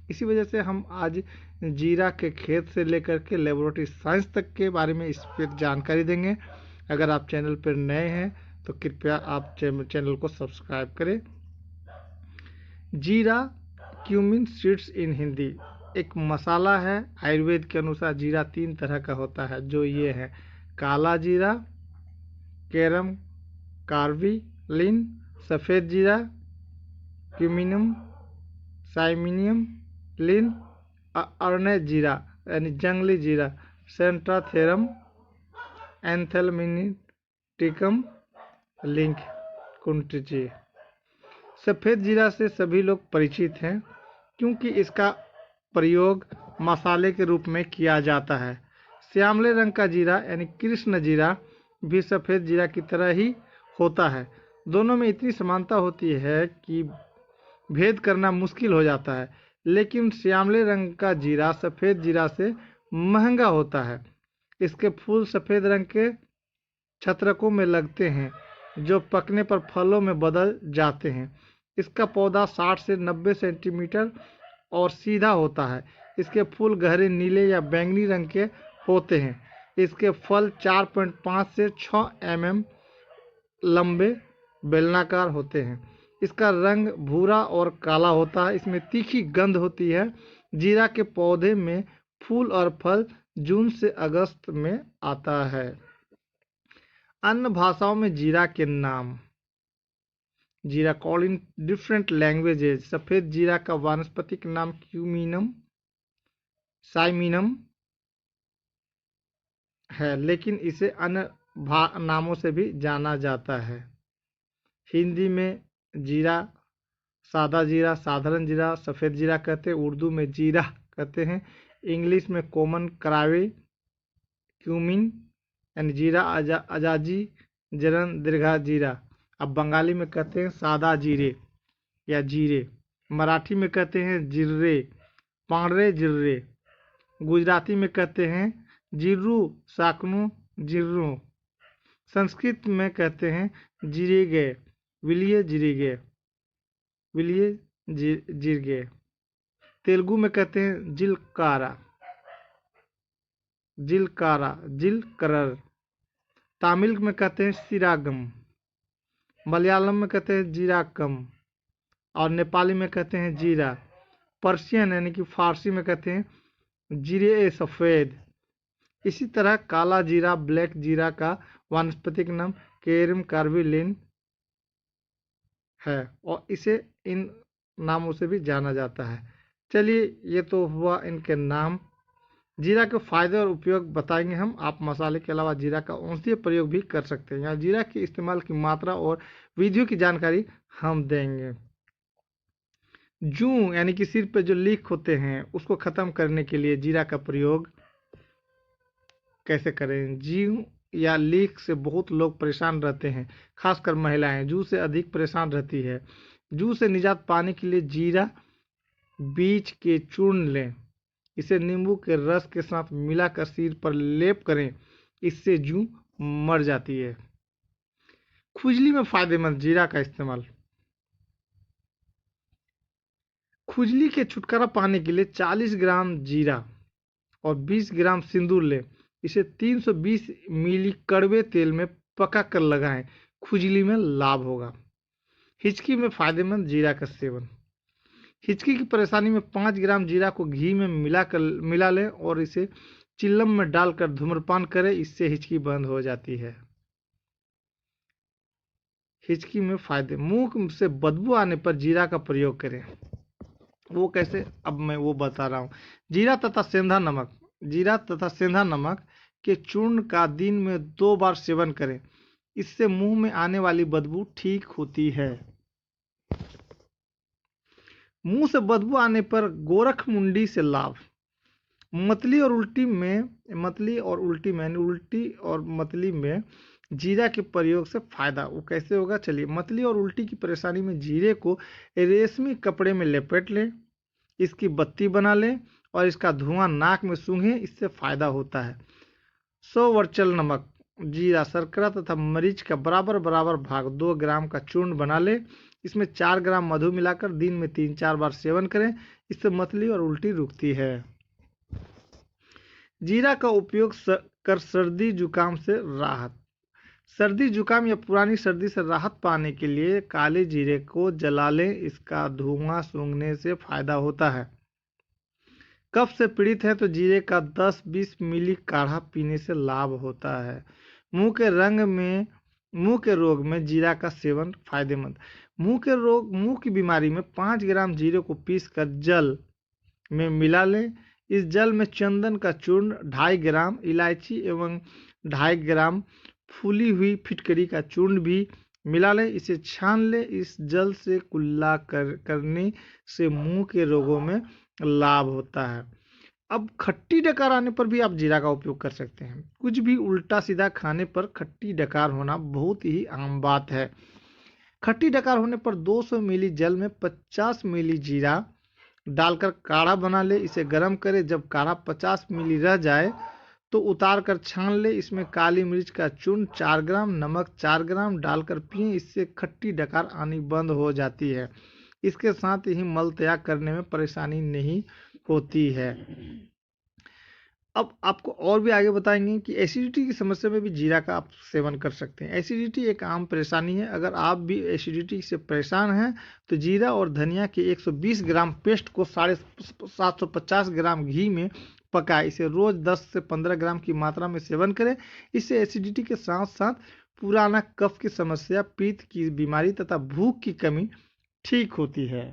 इसी वजह से हम आज जीरा के खेत से लेकर के लेबोरेटरी साइंस तक के बारे में इस पर जानकारी देंगे। अगर आप चैनल पर नए हैं तो कृपया आप चैनल को सब्सक्राइब करें। जीरा क्यूमिन सीड्स इन हिंदी एक मसाला है। आयुर्वेद के अनुसार जीरा 3 तरह का होता है, जो ये है काला जीरा, कैरम कार्बिलिन, सफ़ेद जीरा, क्यूमिनम, साइमिनियम लिन, अर्ने जीरा यानी जंगली जीरा, सेंट्राथेरम एंथेलमिनिटिकम लिंक कुंटजी। सफ़ेद जीरा से सभी लोग परिचित हैं क्योंकि इसका प्रयोग मसाले के रूप में किया जाता है। श्यामले रंग का जीरा यानी कृष्ण जीरा भी सफ़ेद जीरा की तरह ही होता है। दोनों में इतनी समानता होती है कि भेद करना मुश्किल हो जाता है, लेकिन श्यामले रंग का जीरा सफ़ेद जीरा से महंगा होता है। इसके फूल सफ़ेद रंग के छत्रकों में लगते हैं। जो पकने पर फलों में बदल जाते हैं। इसका पौधा 60 से 90 सेंटीमीटर और सीधा होता है। इसके फूल गहरे नीले या बैंगनी रंग के होते हैं। इसके फल 4.5 से 6 mm लंबे बेलनाकार होते हैं। इसका रंग भूरा और काला होता है। इसमें तीखी गंध होती है। जीरा के पौधे में फूल और फल जून से अगस्त में आता है। अन्य भाषाओं में जीरा के नाम। जीरा कॉल्ड इन डिफरेंट लैंग्वेजेज। सफेद जीरा का वानस्पतिक नाम क्यूमिनम साइमिनम है, लेकिन इसे अन्य नामों से भी जाना जाता है। हिंदी में जीरा, सादा जीरा, साधारण जीरा, सफ़ेद जीरा कहते हैं। उर्दू में जीरा कहते हैं। इंग्लिश में कॉमन करावे, क्यूमिन यानी जीरा, अजाजी, जरन, दीर्घा जीरा। अब बंगाली में कहते हैं सादा जीरे या जीरे। मराठी में कहते हैं जिर्रे, पांडरे जिर्रे। गुजराती में कहते हैं जिर्रू, साकनू, जिर्रू। संस्कृत में कहते हैं जिरेगे, विलिये जिरेगे, विलिये जिरगे। तेलुगु में कहते हैं जिलकारा, जिलकारा, जिलकरर। तमिल में कहते हैं सिरागम। मलयालम में कहते हैं जीराकम और नेपाली में कहते हैं जीरा। पर्शियन यानी कि फारसी में कहते हैं जीरे सफ़ेद। इसी तरह काला जीरा, ब्लैक जीरा का वानस्पतिक नाम केरम कार्बिलिन है और इसे इन नामों से भी जाना जाता है। चलिए, ये तो हुआ इनके नाम। जीरा के फायदे और उपयोग बताएंगे हम। आप मसाले के अलावा जीरा का औषधीय प्रयोग भी कर सकते हैं। यहाँ जीरा के इस्तेमाल की मात्रा और विधियों की जानकारी हम देंगे। जूं यानी कि सिर पे जो लीक होते हैं उसको खत्म करने के लिए जीरा का प्रयोग कैसे करें। जूं या लीक से बहुत लोग परेशान रहते हैं, खासकर महिलाएं जूं से अधिक परेशान रहती है। जूं से निजात पाने के लिए जीरा बीज के चूर्ण लें। इसे नींबू के रस के साथ मिलाकर सिर पर लेप करें, इससे जूं मर जाती है। खुजली में फायदेमंद जीरा का इस्तेमाल। खुजली के छुटकारा पाने के लिए 40 ग्राम जीरा और 20 ग्राम सिंदूर लें। इसे 320 मिली कड़वे तेल में पका कर लगाएं, खुजली में लाभ होगा। हिचकी में फायदेमंद जीरा का सेवन। हिचकी की परेशानी में 5 ग्राम जीरा को घी में मिला लें और इसे चिल्लम में डालकर धूम्रपान करें, इससे हिचकी बंद हो जाती है। हिचकी में फायदे। मुंह से बदबू आने पर जीरा का प्रयोग करें। वो कैसे, अब मैं वो बता रहा हूँ। जीरा तथा सेंधा नमक के चूर्ण का दिन में 2 बार सेवन करें, इससे मुंह में आने वाली बदबू ठीक होती है। मुंह से बदबू आने पर गोरखमुंडी से लाभ। मतली और उल्टी में जीरा के प्रयोग से फायदा। वो कैसे होगा, चलिए। मतली और उल्टी की परेशानी में जीरे को रेशमी कपड़े में लपेट लें, इसकी बत्ती बना लें और इसका धुआं नाक में सूंघें, इससे फायदा होता है। 100 वर्चल नमक, जीरा, शर्करा तथा मरीच का बराबर भाग 2 ग्राम का चूर्ण बना लें। इसमें 4 ग्राम मधु मिलाकर दिन में 3-4 बार सेवन करें, इससे मतली और उल्टी रुकती है। जीरा का उपयोग कर सर्दी जुकाम से राहत। सर्दी जुकाम या पुरानी सर्दी से राहत पाने के लिए काले जीरे को जला लें, इसका धुआं सूंघने से फायदा होता है। कफ से पीड़ित है तो जीरे का 10-20 मिली काढ़ा पीने से लाभ होता है। मुंह के रोग में जीरा का सेवन फायदेमंद। मुंह की बीमारी में 5 ग्राम जीरे को पीसकर जल में मिला लें। इस जल में चंदन का चूर्ण, 2.5 ग्राम इलायची एवं 2.5 ग्राम फूली हुई फिटकरी का चूर्ण भी मिला लें, इसे छान लें। इस जल से कुल्ला करने से मुंह के रोगों में लाभ होता है। अब खट्टी डकार आने पर भी आप जीरा का उपयोग कर सकते हैं। कुछ भी उल्टा सीधा खाने पर खट्टी डकार होना बहुत ही आम बात है। खट्टी डकार होने पर 200 मिली जल में 50 मिली जीरा डालकर काढ़ा बना ले, इसे गर्म करें। जब काढ़ा 50 मिली रह जाए तो उतार कर छान ले। इसमें काली मिर्च का चूर्ण 4 ग्राम, नमक 4 ग्राम डालकर पिएं। इससे खट्टी डकार आनी बंद हो जाती है। इसके साथ ही मल त्याग करने में परेशानी नहीं होती है। अब आपको और भी आगे बताएंगे कि एसिडिटी की समस्या में भी जीरा का आप सेवन कर सकते हैं। एसिडिटी एक आम परेशानी है। अगर आप भी एसिडिटी से परेशान हैं तो जीरा और धनिया के 120 ग्राम पेस्ट को 750 ग्राम घी में पकाएं। इसे रोज 10 से 15 ग्राम की मात्रा में सेवन करें। इससे एसिडिटी के साथ साथ पुराना कफ की समस्या, पित्त की बीमारी तथा भूख की कमी ठीक होती है।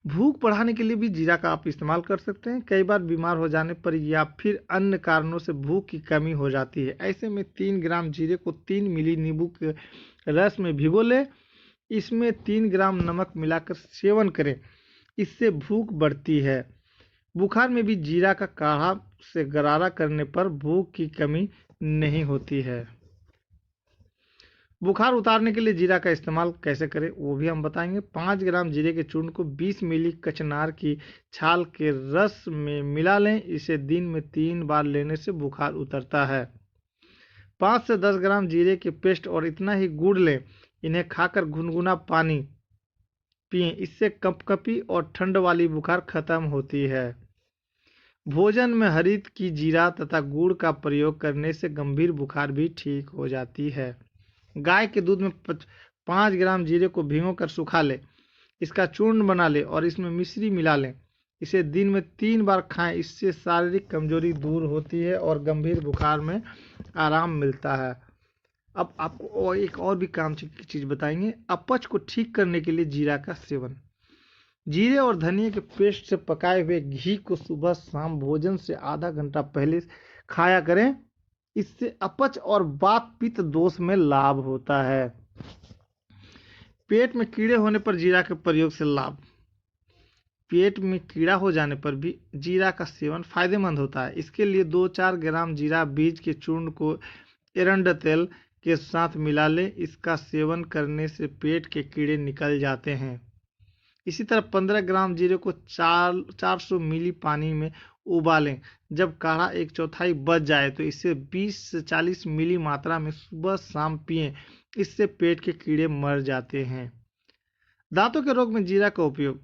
भूख बढ़ाने के लिए भी जीरा का आप इस्तेमाल कर सकते हैं। कई बार बीमार हो जाने पर या फिर अन्य कारणों से भूख की कमी हो जाती है। ऐसे में 3 ग्राम जीरे को 3 मिली नींबू के रस में भिगो लें। इसमें 3 ग्राम नमक मिलाकर सेवन करें। इससे भूख बढ़ती है। बुखार में भी जीरा का काढ़ा से गरारा करने पर भूख की कमी नहीं होती है। बुखार उतारने के लिए जीरा का इस्तेमाल कैसे करें वो भी हम बताएंगे। 5 ग्राम जीरे के चूर्ण को 20 मिली कचनार की छाल के रस में मिला लें। इसे दिन में 3 बार लेने से बुखार उतरता है। 5 से 10 ग्राम जीरे के पेस्ट और इतना ही गुड़ लें। इन्हें खाकर गुनगुना पानी पिएं। इससे कपकपी और ठंड वाली बुखार खत्म होती है। भोजन में हरित की जीरा तथा गुड़ का प्रयोग करने से गंभीर बुखार भी ठीक हो जाती है। गाय के दूध में 5 ग्राम जीरे को भिगोकर सुखा ले। इसका चूर्ण बना ले और इसमें मिश्री मिला लें। इसे दिन में 3 बार खाएं। इससे शारीरिक कमजोरी दूर होती है और गंभीर बुखार में आराम मिलता है। अब आपको एक और भी काम की चीज़ बताएंगे। अपच को ठीक करने के लिए जीरा का सेवन। जीरे और धनिया के पेस्ट से पकाए हुए घी को सुबह शाम भोजन से आधा घंटा पहले खाया करें। इससे अपच और वात पित्त दोष में लाभ होता है। पेट में कीड़े होने पर जीरा के प्रयोग से लाभ। पेट में कीड़ा हो जाने पर भी जीरा का सेवन फायदेमंद होता है। इसके लिए 2-4 ग्राम जीरा बीज के चूर्ण को एरंड तेल के साथ मिला लें। इसका सेवन करने से पेट के कीड़े निकल जाते हैं। इसी तरह 15 ग्राम जीरे को 400 मिली पानी में उबालें। जब काढ़ा 1/4 बच जाए तो इसे 20 से 40 मिली मात्रा में सुबह शाम पिएं। इससे पेट के कीड़े मर जाते हैं। दांतों के रोग में जीरा का उपयोग।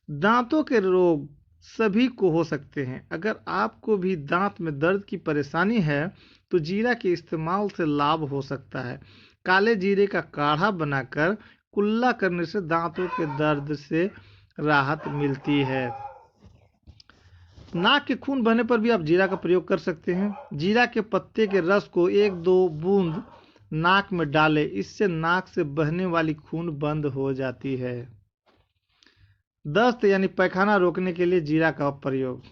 दांतों के रोग सभी को हो सकते हैं। अगर आपको भी दांत में दर्द की परेशानी है तो जीरा के इस्तेमाल से लाभ हो सकता है। काले जीरे का काढ़ा बनाकर कुल्ला करने से दांतों के दर्द से राहत मिलती है। नाक के खून बहने पर भी आप जीरा का प्रयोग कर सकते हैं। जीरा के पत्ते के रस को 1-2 बूंद नाक में डालें। इससे नाक से बहने वाली खून बंद हो जाती है। दस्त यानी पैखाना रोकने के लिए जीरा का प्रयोग।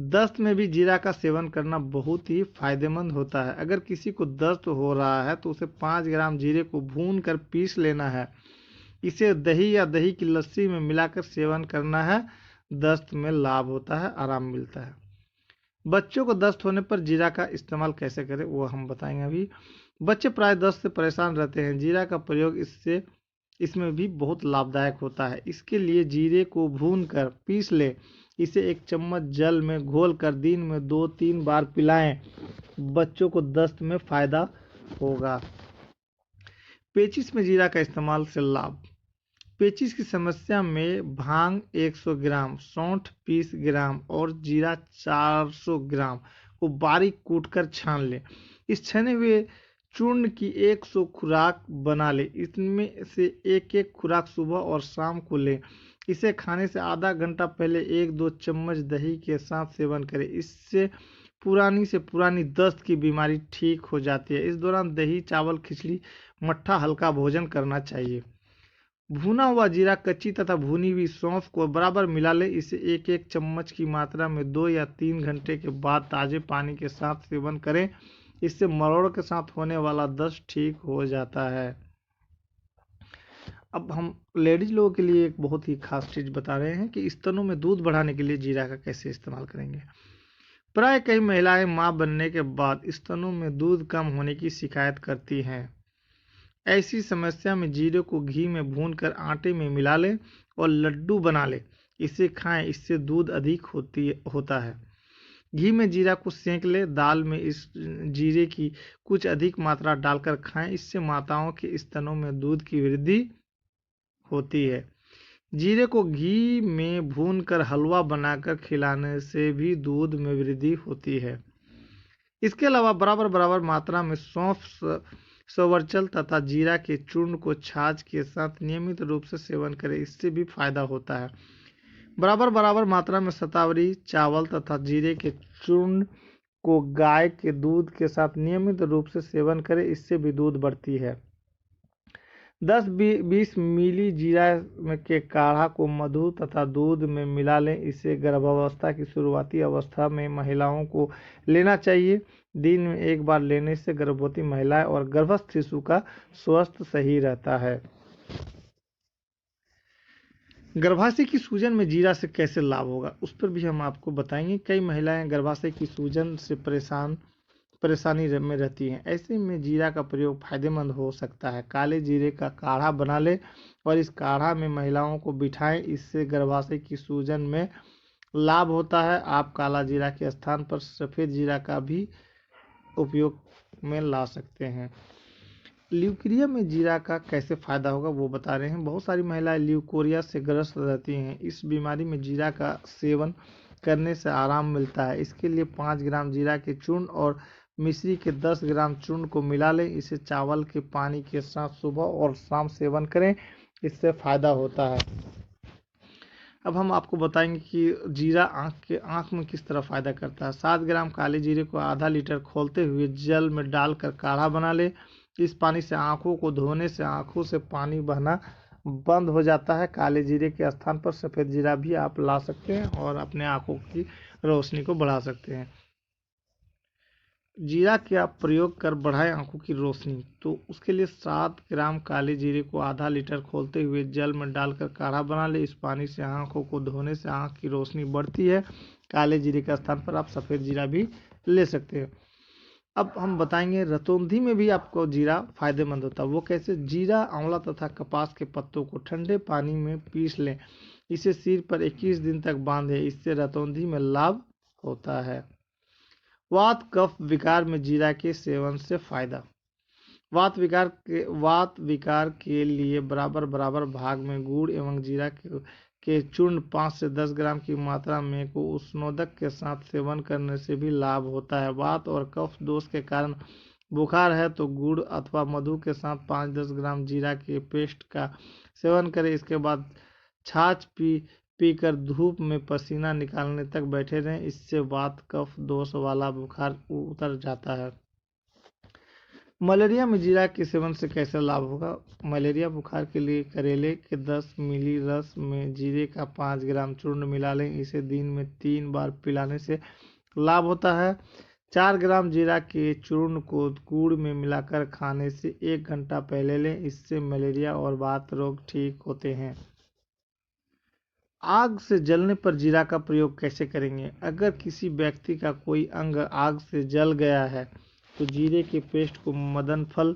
दस्त में भी जीरा का सेवन करना बहुत ही फायदेमंद होता है। अगर किसी को दस्त हो रहा है तो उसे 5 ग्राम जीरे को भून कर पीस लेना है। इसे दही या दही की लस्सी में मिलाकर सेवन करना है। दस्त में लाभ होता है, आराम मिलता है। बच्चों को दस्त होने पर जीरा का इस्तेमाल कैसे करें वो हम बताएंगे अभी। बच्चे प्राय दस्त से परेशान रहते हैं। जीरा का प्रयोग इसमें भी बहुत लाभदायक होता है। इसके लिए जीरे को भून कर पीस ले। इसे 1 चम्मच जल में घोल कर दिन में 2-3 बार पिलाएं। बच्चों को दस्त में फायदा होगा। पेचिश में जीरा का इस्तेमाल से लाभ। पेचिश की समस्या में भांग 100 ग्राम, सौंठ 20 ग्राम और जीरा 400 ग्राम को बारीक कूटकर छान लें। इस छने हुए चूर्ण की 100 खुराक बना लें। इसमें से एक खुराक सुबह और शाम को लें। इसे खाने से आधा घंटा पहले 1-2 चम्मच दही के साथ सेवन करें। इससे पुरानी से पुरानी दस्त की बीमारी ठीक हो जाती है। इस दौरान दही, चावल, खिचड़ी, मट्ठा हल्का भोजन करना चाहिए। भुना हुआ जीरा, कच्ची तथा भुनी हुई सौंफ को बराबर मिला ले। इसे 1-1 चम्मच की मात्रा में 2 या 3 घंटे के बाद ताजे पानी के साथ सेवन करें। इससे मरोड़ के साथ होने वाला दस्त ठीक हो जाता है। अब हम लेडीज लोगों के लिए एक बहुत ही खास चीज़ बता रहे हैं कि स्तनों में दूध बढ़ाने के लिए जीरा का कैसे इस्तेमाल करेंगे। प्राय कई महिलाएं मां बनने के बाद स्तनों में दूध कम होने की शिकायत करती हैं। ऐसी समस्या में जीरे को घी में भूनकर आटे में मिला लें और लड्डू बना लें। इसे खाएं। इससे दूध अधिक होता है। घी में जीरा को सेंक ले, दाल में इस जीरे की कुछ अधिक मात्रा डालकर खाएं, इससे माताओं के स्तनों में दूध की वृद्धि होती है। जीरे को घी में भूनकर हलवा बनाकर खिलाने से भी दूध में वृद्धि होती है। इसके अलावा बराबर बराबर मात्रा में सौंफ, सवर्चल तथा जीरा के चूर्ण को छाछ के साथ नियमित रूप से सेवन करें, इससे भी फायदा होता है। बराबर बराबर मात्रा में शतावरी, चावल तथा जीरे के चूर्ण को गाय के दूध के साथ नियमित रूप से सेवन करें, इससे भी दूध बढ़ती है। 10-20 मिली जीरा के काढ़ा को मधु तथा दूध में मिला लें, इसे गर्भावस्था की शुरुआती अवस्था में महिलाओं को लेना चाहिए। दिन में एक बार लेने से गर्भवती महिलाएं और गर्भस्थ शिशु का स्वास्थ्य सही रहता है। गर्भाशय की सूजन में जीरा से कैसे लाभ होगा, उस पर भी हम आपको बताएंगे। कई महिलाएं गर्भाशय की सूजन से परेशानी में रहती हैं, ऐसे में जीरा का प्रयोग फायदेमंद हो सकता है। काले जीरे का काढ़ा बना ले और इस काढ़ा में महिलाओं को बिठाएं, इससे गर्भाशय की सूजन में लाभ होता है। आप काला जीरा के स्थान पर सफ़ेद जीरा का भी उपयोग में ला सकते हैं। ल्यूकेरिया में जीरा का कैसे फायदा होगा वो बता रहे हैं। बहुत सारी महिलाएं ल्यूकोरिया से ग्रस्त रहती हैं। इस बीमारी में जीरा का सेवन करने से आराम मिलता है। इसके लिए 5 ग्राम जीरा के चूर्ण और मिश्री के 10 ग्राम चूर्ण को मिला लें, इसे चावल के पानी के साथ सुबह और शाम सेवन करें, इससे फायदा होता है। अब हम आपको बताएंगे कि जीरा आँख में किस तरह फायदा करता है। 7 ग्राम काले जीरे को आधा लीटर खौलते हुए जल में डालकर काढ़ा बना ले। इस पानी से आंखों को धोने से आंखों से पानी बहना बंद हो जाता है। काले जीरे के स्थान पर सफ़ेद जीरा भी आप ला सकते हैं और अपने आंखों की रोशनी को बढ़ा सकते हैं। जीरा का प्रयोग कर बढ़ाएं आंखों की रोशनी, तो उसके लिए 7 ग्राम काले जीरे को आधा लीटर खौलते हुए जल में डालकर काढ़ा बना ले। इस पानी से आंखों को धोने से आंख की रोशनी बढ़ती है। काले जीरे के स्थान पर आप सफ़ेद जीरा भी ले सकते हैं। अब हम बताएंगे रतौंधी में भी आपको जीरा फायदेमंद होता है। वो कैसे? जीरा, आंवला तथा कपास के पत्तों को ठंडे पानी में पीस लें, इसे सिर पर 21 दिन तक बांधें, इससे रतौंधी में लाभ होता है। वात कफ विकार में जीरा के सेवन से फायदा। वात विकार के लिए बराबर बराबर भाग में गुड़ एवं जीरा के चूर्ण 5 से 10 ग्राम की मात्रा में को उष्णोदक के साथ सेवन करने से भी लाभ होता है। वात और कफ दोष के कारण बुखार है तो गुड़ अथवा मधु के साथ 5-10 ग्राम जीरा के पेस्ट का सेवन करें। इसके बाद छाछ पीकर धूप में पसीना निकालने तक बैठे रहें, इससे वात कफ दोष वाला बुखार उतर जाता है। मलेरिया में जीरा के सेवन से कैसे लाभ होगा? मलेरिया बुखार के लिए करेले के 10 मिली रस में जीरे का 5 ग्राम चूर्ण मिला लें, इसे दिन में 3 बार पिलाने से लाभ होता है। 4 ग्राम जीरा के चूर्ण को गुड़ में मिलाकर खाने से 1 घंटा पहले लें, इससे मलेरिया और वात रोग ठीक होते हैं। आग से जलने पर जीरा का प्रयोग कैसे करेंगे? अगर किसी व्यक्ति का कोई अंग आग से जल गया है तो जीरे के पेस्ट को मदन फल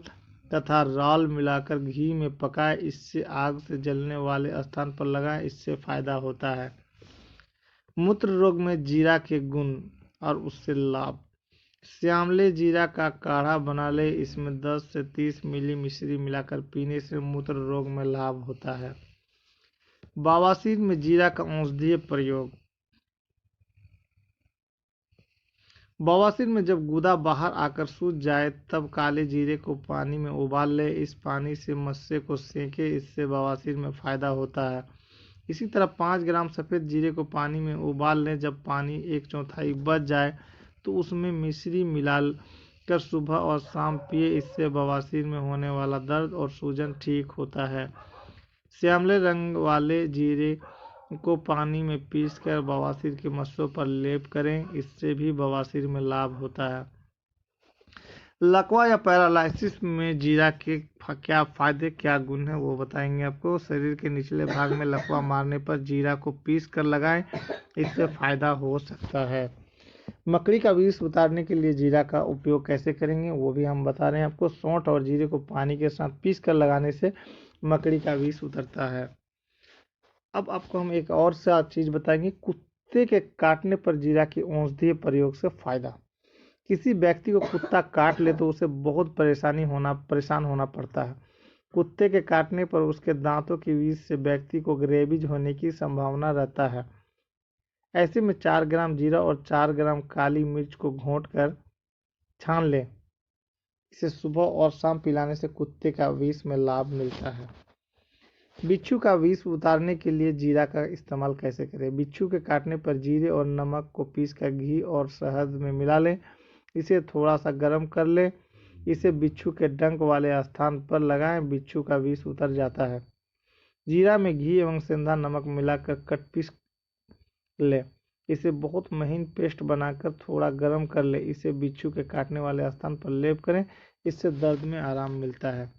तथा राल मिलाकर घी में पकाएं, इससे आग से जलने वाले स्थान पर लगाएं, इससे फायदा होता है। मूत्र रोग में जीरा के गुण और उससे लाभ। श्यामले जीरा का काढ़ा बना ले, इसमें 10 से 30 मिली मिश्री मिलाकर पीने से मूत्र रोग में लाभ होता है। बवासीर में जीरा का औषधीय प्रयोग। बवासीर में जब गुदा बाहर आकर सूज जाए तब काले जीरे को पानी में उबाल ले, इस पानी से मस्से को सेंके, इससे बवासीर में फायदा होता है। इसी तरह 5 ग्राम सफ़ेद जीरे को पानी में उबाल लें, जब पानी 1/4 बच जाए तो उसमें मिश्री मिला कर सुबह और शाम पिए, इससे बवासीर में होने वाला दर्द और सूजन ठीक होता है। श्यामले रंग वाले जीरे को पानी में पीसकर बवासीर के मस्सों पर लेप करें, इससे भी बवासीर में लाभ होता है। लकवा या पैरालिसिस में जीरा के क्या फायदे क्या गुण है वो बताएंगे आपको। शरीर के निचले भाग में लकवा मारने पर जीरा को पीस कर लगाएं, इससे फायदा हो सकता है। मकड़ी का विष उतारने के लिए जीरा का उपयोग कैसे करेंगे वो भी हम बता रहे हैं आपको। सौंठ और जीरे को पानी के साथ पीस कर लगाने से मकड़ी का विष उतरता है। अब आपको हम एक और सा चीज़ बताएंगे। कुत्ते के काटने पर जीरा की औषधीय प्रयोग से फायदा। किसी व्यक्ति को कुत्ता काट ले तो उसे बहुत परेशान होना पड़ता है। कुत्ते के काटने पर उसके दांतों के विष से व्यक्ति को रेबीज होने की संभावना रहता है। ऐसे में 4 ग्राम जीरा और 4 ग्राम काली मिर्च को घोंट कर छान लें। इसे सुबह और शाम पिलाने से कुत्ते का विष में लाभ मिलता है। बिच्छू का विष उतारने के लिए जीरा का इस्तेमाल कैसे करें? बिच्छू के काटने पर जीरे और नमक को पीसकर घी और शहद में मिला लें। इसे थोड़ा सा गर्म कर लें। इसे बिच्छू के डंक वाले स्थान पर लगाएं। बिच्छू का विष उतर जाता है। जीरा में घी एवं सेंधा नमक मिलाकर कट पीस लें। इसे बहुत महीन पेस्ट बनाकर थोड़ा गर्म कर लें। इसे बिच्छू के काटने वाले स्थान पर लेप करें। इससे दर्द में आराम मिलता है।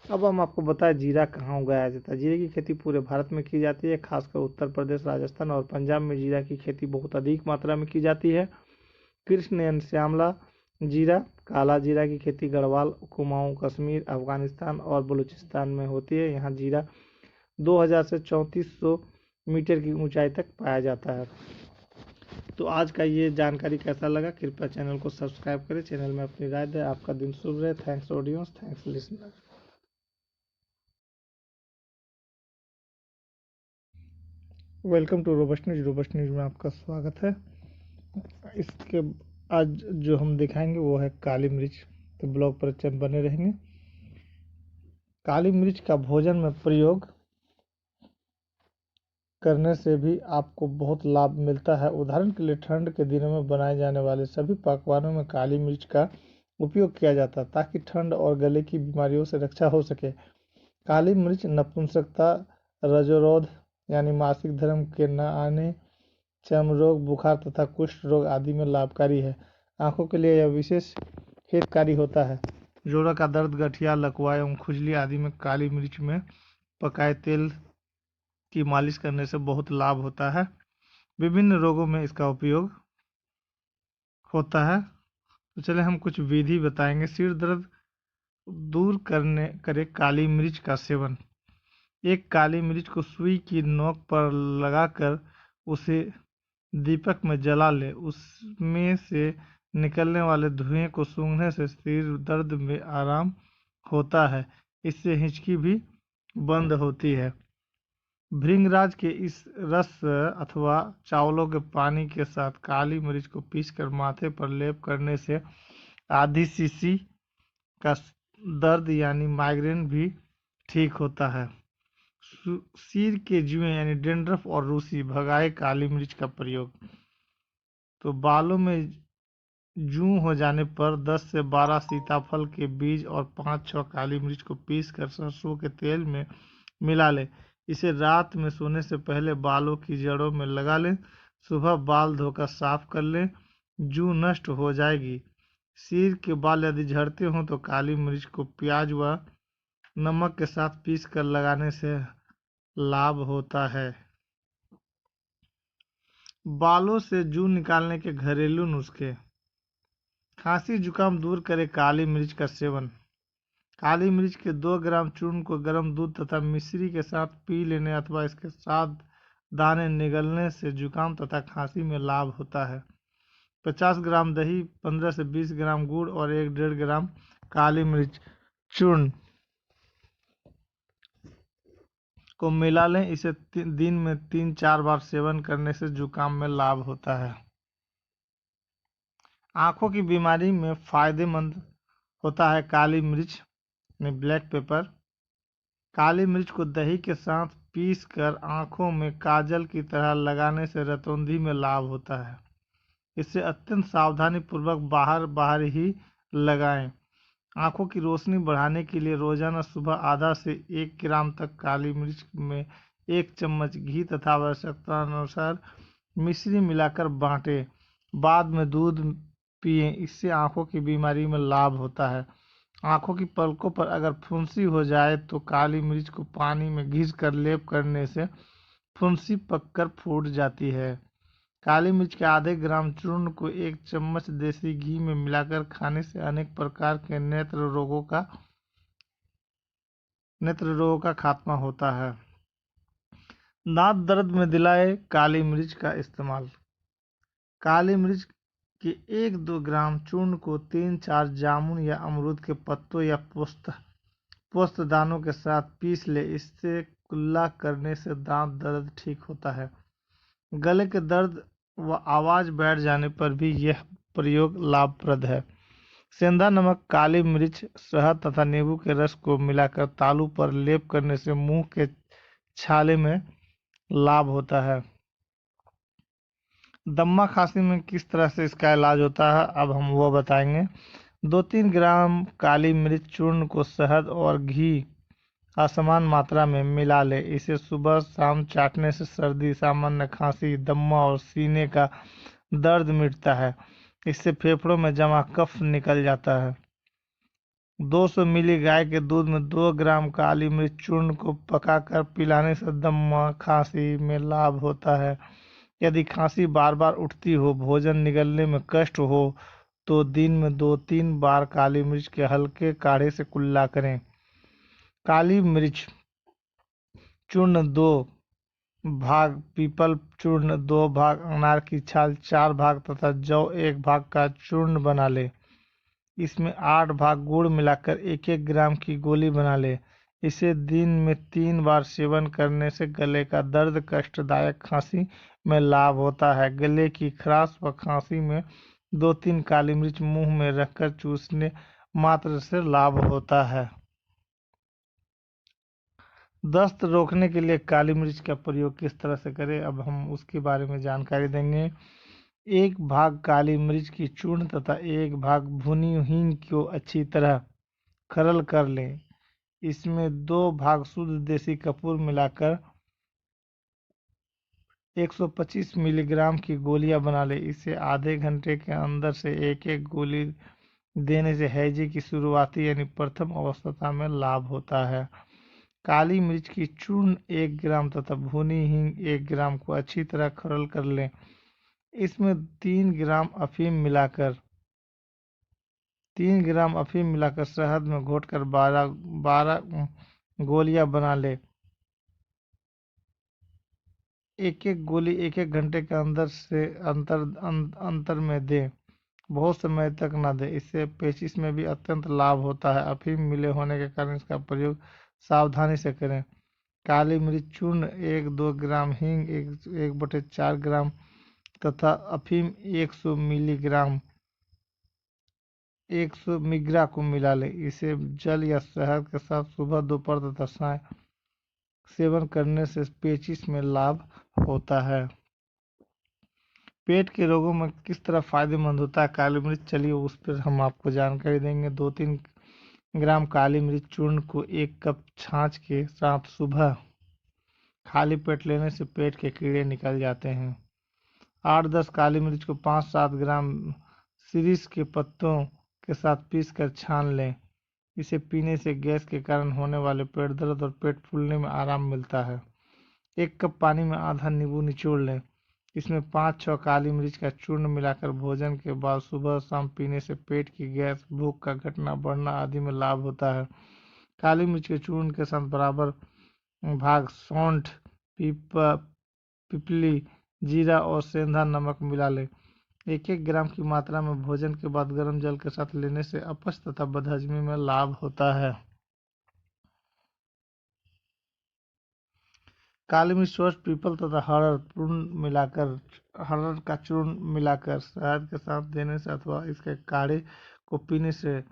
अब हम आपको बताएं जीरा कहाँ उगाया जाता है। जीरे की खेती पूरे भारत में की जाती है, खासकर उत्तर प्रदेश, राजस्थान और पंजाब में जीरा की खेती बहुत अधिक मात्रा में की जाती है। कृष्ण एवं श्यामला जीरा, काला जीरा की खेती गढ़वाल, कुमाऊं, कश्मीर, अफगानिस्तान और बलूचिस्तान में होती है। यहाँ जीरा 2000 से 3400 मीटर की ऊंचाई तक पाया जाता है। तो आज का ये जानकारी कैसा लगा? कृपया चैनल को सब्सक्राइब करें, चैनल में अपनी राय दें। आपका दिन शुभ रहे। Thanks audience, thanks listener. Welcome to Robust News. Robust News में आपका स्वागत है। इसके आज जो हम दिखाएंगे वो है काली मिर्च। तो ब्लॉग पर बने रहेंगे। काली मिर्च का भोजन में प्रयोग करने से भी आपको बहुत लाभ मिलता है। उदाहरण के लिए ठंड के दिनों में बनाए जाने वाले सभी पकवानों में काली मिर्च का उपयोग किया जाता है ताकि ठंड और गले की बीमारियों से रक्षा हो सके। काली मिर्च नपुंसकता, रजोरोध यानी मासिक धर्म के न आने, चर्म रोग, बुखार तथा कुष्ठ रोग आदि में लाभकारी है। आंखों के लिए यह विशेष हितकारी होता है। जोड़ों का दर्द, गठिया, लकवा एवं खुजली आदि में काली मिर्च में पकाए तेल की मालिश करने से बहुत लाभ होता है। विभिन्न रोगों में इसका उपयोग होता है। तो चले हम कुछ विधि बताएंगे। सिर दर्द दूर करे काली मिर्च का सेवन। एक काली मिर्च को सुई की नोक पर लगाकर उसे दीपक में जला ले। उसमें से निकलने वाले धुएं को सूंघने से सिर दर्द में आराम होता है। इससे हिचकी भी बंद होती है। भृंगराज के इस रस अथवा चावलों के पानी के साथ काली मिर्च को पीसकर माथे पर लेप करने से आधी शीशी का दर्द यानी माइग्रेन भी ठीक होता है। सिर के जुएं यानी डेंड्रफ और रूसी भगाए काली मिर्च का प्रयोग। तो बालों में जूं हो जाने पर 10 से 12 सीताफल के बीज और 5-6 काली मिर्च को पीसकर सरसों के तेल में मिला ले। इसे रात में सोने से पहले बालों की जड़ों में लगा लें। सुबह बाल धोकर साफ कर लें, जूं नष्ट हो जाएगी। सिर के बाल यदि झड़ते हों तो काली मिर्च को प्याज व नमक के साथ पीस कर लगाने से लाभ होता है। बालों से जूं निकालने के घरेलू नुस्खे। खांसी जुकाम दूर करे काली मिर्च का सेवन। काली मिर्च के 2 ग्राम चूर्ण को गर्म दूध तथा मिश्री के साथ पी लेने अथवा इसके साथ दाने निगलने से जुकाम तथा खांसी में लाभ होता है। 50 ग्राम दही, 15 से 20 ग्राम गुड़ और 1-1.5 ग्राम काली मिर्च चूर्ण को मिला लें। इसे दिन में 3-4 बार सेवन करने से जुकाम में लाभ होता है। आंखों की बीमारी में फायदेमंद होता है काली मिर्च यानी ब्लैक पेपर। काली मिर्च को दही के साथ पीस कर आंखों में काजल की तरह लगाने से रतौंधी में लाभ होता है। इसे अत्यंत सावधानी पूर्वक बाहर ही लगाएं। आंखों की रोशनी बढ़ाने के लिए रोजाना सुबह आधा से 1 ग्राम तक काली मिर्च में 1 चम्मच घी तथा आवश्यकता अनुसार मिश्री मिलाकर बांटें। बाद में दूध पिएं। इससे आंखों की बीमारी में लाभ होता है। आंखों की पलकों पर अगर फुंसी हो जाए तो काली मिर्च को पानी में घिसकर लेप करने से फुंसी पककर फूट जाती है। काली मिर्च के आधे ग्राम चूर्ण को 1 चम्मच देसी घी में मिलाकर खाने से अनेक प्रकार के नेत्र रोगों का नेत्र रोगों का खात्मा होता है। दांत दर्द में दिलाए काली मिर्च का इस्तेमाल। काली मिर्च के 1-2 ग्राम चूर्ण को 3-4 जामुन या अमरूद के पत्तों या पुष्प दानों के साथ पीस ले। इससे कुल्ला करने से दांत दर्द ठीक होता है। गले के दर्द व आवाज बैठ जाने पर भी यह प्रयोग लाभप्रद है। सेंधा नमक, काली मिर्च, शहद तथा नींबू के रस को मिलाकर तालू पर लेप करने से मुंह के छाले में लाभ होता है। दम्मा खांसी में किस तरह से इसका इलाज होता है, अब हम वो बताएंगे। 2-3 ग्राम काली मिर्च चूर्ण को शहद और घी असमान मात्रा में मिला ले। इसे सुबह शाम चाटने से सर्दी, सामान्य खांसी, दम्मा और सीने का दर्द मिटता है। इससे फेफड़ों में जमा कफ निकल जाता है। 200 मिली गाय के दूध में 2 ग्राम काली मिर्च चूर्ण को पकाकर पिलाने से दम्मा खांसी में लाभ होता है। यदि खांसी बार बार उठती हो, भोजन निगलने में कष्ट हो, तो दिन में 2-3 बार काली मिर्च के हल्के काढ़े से कुल्ला करें। काली मिर्च चूर्ण 2 भाग, पीपल चूर्ण 2 भाग, अनार की छाल 4 भाग तथा जौ 1 भाग का चूर्ण बना ले। इसमें 8 भाग गुड़ मिलाकर 1-1 ग्राम की गोली बना ले। इसे दिन में 3 बार सेवन करने से गले का दर्द, कष्टदायक खांसी में लाभ होता है। गले की खराश व खांसी में 2-3 काली मिर्च मुंह में रखकर चूसने मात्र से लाभ होता है। दस्त रोकने के लिए काली मिर्च का प्रयोग किस तरह से करें, अब हम उसके बारे में जानकारी देंगे। 1 भाग काली मिर्च की चूर्ण तथा 1 भाग भुनी हींग को अच्छी तरह खरल कर लें। इसमें 2 भाग शुद्ध देसी कपूर मिलाकर 125 मिलीग्राम की गोलियां बना ले। इसे आधे घंटे के अंदर से 1-1 गोली देने से हैजे की शुरुआती यानी प्रथम अवस्था में लाभ होता है। काली मिर्च की चूर्ण 1 ग्राम तथा भुनी हींग 1 ग्राम को अच्छी तरह खरल कर लें। इसमें 3 ग्राम अफीम मिलाकर शहद में घोटकर 12 गोलियां बना ले। एक गोली 1-1 घंटे के अंदर से अंतर में दें। बहुत समय तक न दें, इससे पेचिश में भी अत्यंत लाभ होता है। अफीम मिले होने के कारण इसका प्रयोग सावधानी से करें। काली मिर्च चूर्ण 1-2 ग्राम, हींग 1/4 ग्राम तथा अफीम 100 मिग्रा को मिला ले। इसे जल या शहद के साथ सुबह, दोपहर तथा साय सेवन करने से पेचिश में लाभ होता है। पेट के रोगों में किस तरह फायदेमंद होता है काली मिर्च, चलिए उस पर हम आपको जानकारी देंगे। 2-3 ग्राम काली मिर्च चूर्ण को 1 कप छाछ के साथ सुबह खाली पेट लेने से पेट के कीड़े निकल जाते हैं। 8-10 काली मिर्च को 5-7 ग्राम शिरीष के पत्तों के साथ पीस कर छान लें। इसे पीने से गैस के कारण होने वाले पेट दर्द और पेट फूलने में आराम मिलता है। 1 कप पानी में आधा नींबू निचोड़ लें। इसमें 5-6 काली मिर्च का चूर्ण मिलाकर भोजन के बाद सुबह शाम पीने से पेट की गैस, भूख का घटना, बढ़ना आदि में लाभ होता है। काली मिर्च के चूर्ण के साथ बराबर भाग सौंठ, पिपली, जीरा और सेंधा नमक मिला लें। 1-1 ग्राम की मात्रा में भोजन के बाद गर्म जल के साथ लेने से अपच तथा बदहजमी में लाभ होता है। काली मिर्च, सोंठ, पीपल तथा हरड़ का चूर्ण मिलाकर शहद के साथ देने से अथवा इसके काढ़े को पीने से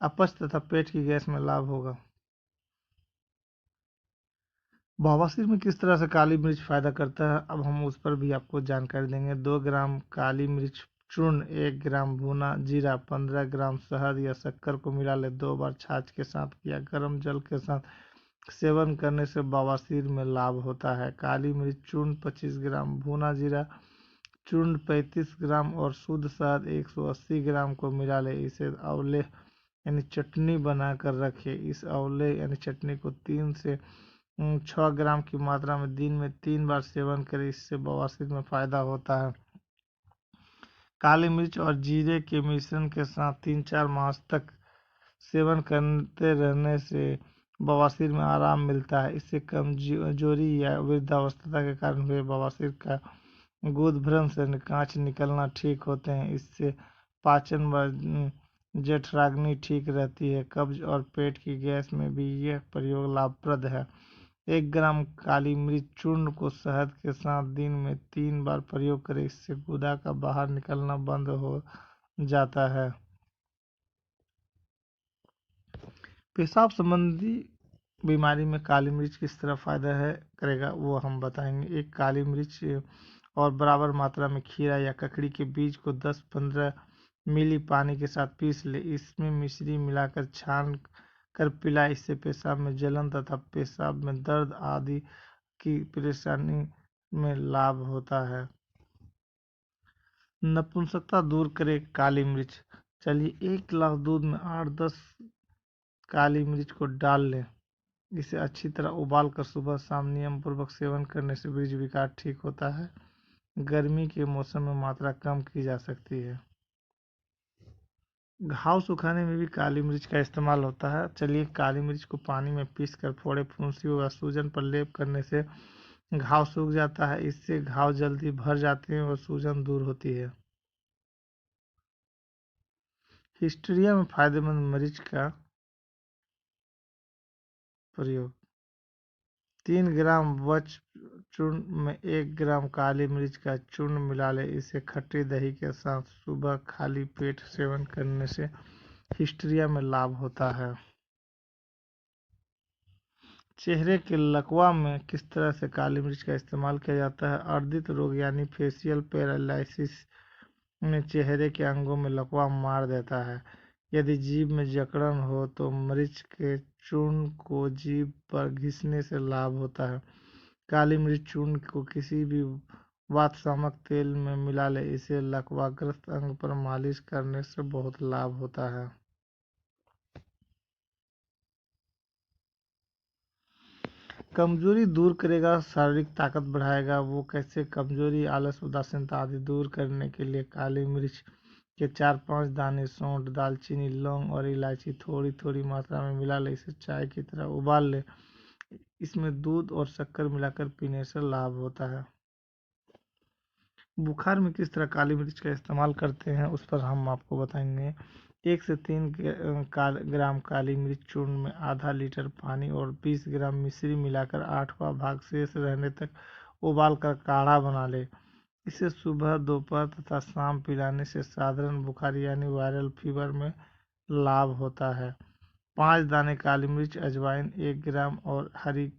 अपच तथा पेट की गैस में लाभ होगा। बवासीर में किस तरह से काली मिर्च फायदा करता है, अब हम उस पर भी आपको जानकारी देंगे। 2 ग्राम काली मिर्च चूर्ण, 1 ग्राम भुना जीरा, 15 ग्राम शहद या शक्कर को मिला ले। 2 बार छाछ के साथ या गर्म जल के साथ सेवन करने से बवासीर में लाभ होता है। काली मिर्च चूर्ण 25 ग्राम, भुना जीरा चूर्ण 35 ग्राम और शुद्ध शहद 180 ग्राम को मिला ले। इसे आंवले यानी चटनी बनाकर रखें। इस आंवले यानी चटनी को 3 से 6 ग्राम की मात्रा में दिन में 3 बार सेवन करें। इससे बवासीर में फायदा होता है। काली मिर्च और जीरे के मिश्रण के साथ 3-4 मास तक सेवन करते रहने से बवासीर में आराम मिलता है। इससे कमजोरी या वृद्धावस्था के कारण हुए बवासीर का गुदभ्रम से कांच निकलना ठीक होते हैं। इससे पाचन व जठराग्नि ठीक रहती है। कब्ज और पेट की गैस में भी यह प्रयोग लाभप्रद है। 1 ग्राम काली मिर्च चूर्ण को शहद के साथ दिन में 3 बार प्रयोग करें। इससे गुदा का बाहर निकलना बंद हो जाता है। पेशाब संबंधी बीमारी में काली मिर्च किस तरह फायदा करेगा वो हम बताएंगे। एक काली मिर्च और बराबर मात्रा में खीरा या ककड़ी के बीज को 10-15 मिली पानी के साथ पीस ले। इसमें मिश्री मिलाकर छान कर पिलाए। इससे पेशाब में जलन तथा पेशाब में दर्द आदि की परेशानी में लाभ होता है। नपुंसकता दूर करे काली मिर्च। चलिए 1 गिलास दूध में 8-10 काली मिर्च को डाल लें। इसे अच्छी तरह उबाल कर सुबह शाम नियम पूर्वक सेवन करने से बीज विकार ठीक होता है। गर्मी के मौसम में मात्रा कम की जा सकती है। घाव सुखाने में भी काली मिर्च का इस्तेमाल होता है। चलिए काली मिर्च को पानी में पीसकर फोड़े फुंसी व सूजन पर लेप करने से घाव सूख जाता है। इससे घाव जल्दी भर जाते हैं और सूजन दूर होती है। हिस्टीरिया में फायदेमंद मरीच का प्रयोग। 3 ग्राम वच चूर्ण में 1 ग्राम काली मिर्च का चूर्ण मिला ले। इसे खट्टी दही के साथ सुबह खाली पेट सेवन करने से हिस्टीरिया में लाभ होता है। चेहरे के लकवा में किस तरह से काली मिर्च का इस्तेमाल किया जाता है। अर्दित रोग यानी फेशियल पैरालिसिस में चेहरे के अंगों में लकवा मार देता है। यदि जीभ में जकड़न हो तो मिर्च के चूर्ण को जीभ पर घिसने से लाभ होता है। काली मिर्च चूर्ण को किसी भी वातशामक तेल में मिला ले। इसे लकवाग्रस्त अंग पर मालिश करने से बहुत लाभ होता है। कमजोरी दूर करेगा, शारीरिक ताकत बढ़ाएगा। वो कैसे? कमजोरी, आलस, उदासीनता आदि दूर करने के लिए काली मिर्च के 4-5 दाने सौंठ, दालचीनी, लौंग और इलायची थोड़ी थोड़ी मात्रा में मिला ले। इसे चाय की तरह उबाल ले। इसमें दूध और शक्कर मिलाकर पीने से लाभ होता है। बुखार में किस तरह काली मिर्च का इस्तेमाल करते हैं उस पर हम आपको बताएंगे। 1 से 3 ग्राम काली मिर्च चूर्ण में आधा लीटर पानी और 20 ग्राम मिश्री मिलाकर 8वां भाग शेष रहने तक उबाल कर काढ़ा बना ले। इसे सुबह, दोपहर तथा शाम पिलाने से साधारण बुखार यानी वायरल फीवर में लाभ होता है। 5 दाने काली मिर्च, अजवाइन 1 ग्राम और हरी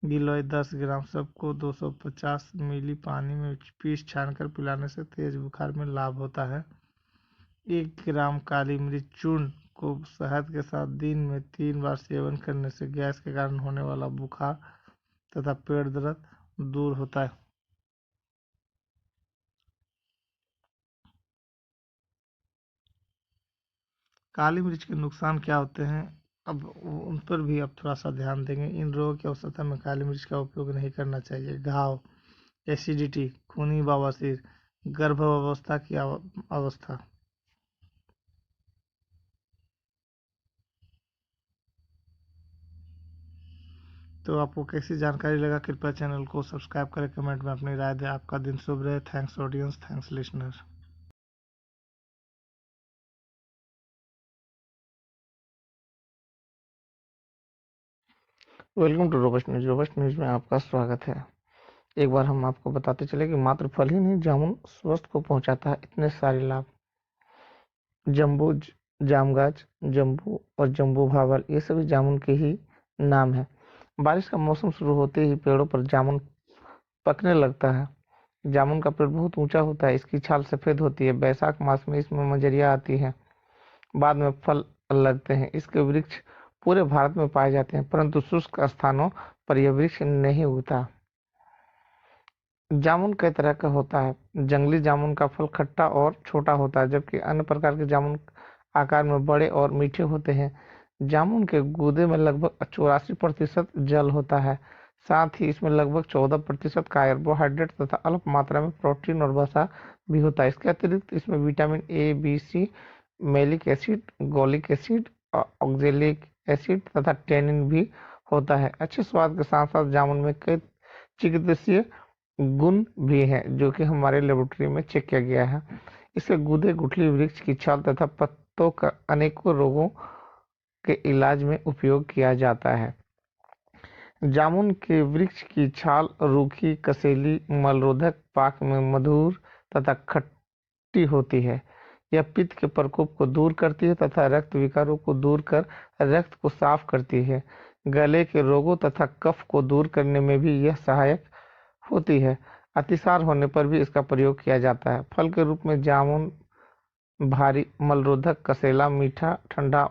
गिलोय 10 ग्राम सबको 250 मिली पानी में पीस छानकर पिलाने से तेज बुखार में लाभ होता है। 1 ग्राम काली मिर्च चूर्ण को शहद के साथ दिन में 3 बार सेवन करने से गैस के कारण होने वाला बुखार तथा पेट दर्द दूर होता है। काली मिर्च के नुकसान क्या होते हैं अब उन पर भी अब थोड़ा सा ध्यान देंगे। इन रोगों की अवस्था में काली मिर्च का उपयोग नहीं करना चाहिए। घाव, एसिडिटी, खूनी बवासीर, गर्भावस्था की अवस्था। तो आपको कैसी जानकारी लगा कृपया चैनल को सब्सक्राइब करें, कमेंट में अपनी राय दें। आपका दिन शुभ रहे। Thanks audience, thanks listener. Welcome to Robust News. Robust News में आपका स्वागत है। एक बार हम आपको बताते चले कि मात्र फल ही नहीं, जामुन स्वस्थ को पहुंचाता है इतने सारे लाभ। जम्बू जामगाछ, जम्बू और जम्बू भावल ये सभी जामुन के ही नाम है। बारिश का मौसम शुरू होते ही पेड़ों पर जामुन पकने लगता है। जामुन का पेड़ बहुत ऊंचा होता है। इसकी छाल सफेद होती है। बैसाख मास में इसमें मंजरियां आती हैं। बाद में फल लगते हैं। इसके वृक्ष पूरे भारत में पाए जाते हैं, परंतु शुष्क स्थानों पर यह वृक्ष नहीं उगता। जामुन कई तरह का होता है। जंगली जामुन का फल खट्टा और छोटा होता है, जबकि अन्य प्रकार के जामुन आकार में बड़े और मीठे होते हैं। जामुन के गूदे में लगभग 84% जल होता है। साथ ही इसमें लगभग 14% कार्बोहाइड्रेट तथा अल्प मात्रा में प्रोटीन और वसा भी होता है। इसके अतिरिक्त इसमें vitamin A, B, C, malic acid, gallic acid और ऑक्जेलिक एसिड तथा टेनिन भी होता है। अच्छे स्वाद के साथ साथ जामुन में कई चिकित्सीय गुण भी हैं जो कि हमारे लेबोरेटरी में चेक किया गया है। इसके गूदे, गुठली, वृक्ष की छाल तथा पत्तों का अनेकों रोगों के इलाज में उपयोग किया जाता है। जामुन के वृक्ष की छाल रूखी, कसेली, मलरोधक, पाक में मधुर तथा खट्टी होती है। यह पित्त के प्रकोप को दूर करती है तथा रक्त विकारों को दूर कर रक्त को साफ करती है। गले के रोगों तथा कफ को दूर करने में भी यह सहायक होती है। अतिसार होने पर भी इसका प्रयोग किया जाता है। फल के रूप में जामुन भारी, मलरोधक, कसेला, मीठा, ठंडा,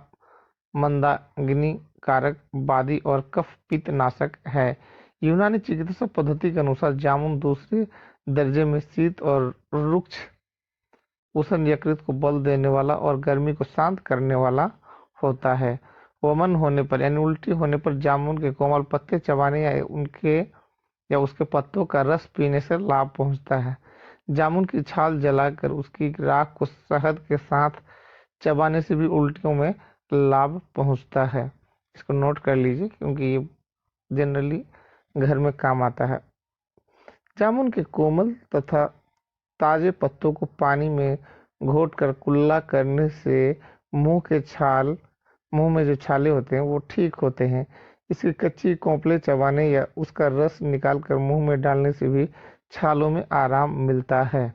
मंदाग्नि कारक, वादी और कफ पित्त नाशक है। यूनानी चिकित्सा पद्धति के अनुसार जामुन दूसरे दर्जे में शीत और रुक्ष उष्ण यकृत को बल देने वाला और गर्मी को शांत करने वाला होता है। वमन होने पर यानी उल्टी होने पर जामुन के कोमल पत्ते चबाने या उसके पत्तों का रस पीने से लाभ पहुंचता है। जामुन की छाल जलाकर उसकी राख को शहद के साथ चबाने से भी उल्टियों में लाभ पहुंचता है। इसको नोट कर लीजिए क्योंकि ये जनरली घर में काम आता है। जामुन के कोमल तथा ताजे पत्तों को पानी में घोटकर कुल्ला करने से मुंह में जो छाले होते हैं वो ठीक होते हैं। इसकी कच्ची कोंपले चबाने या उसका रस निकालकर मुंह में डालने से भी छालों में आराम मिलता है।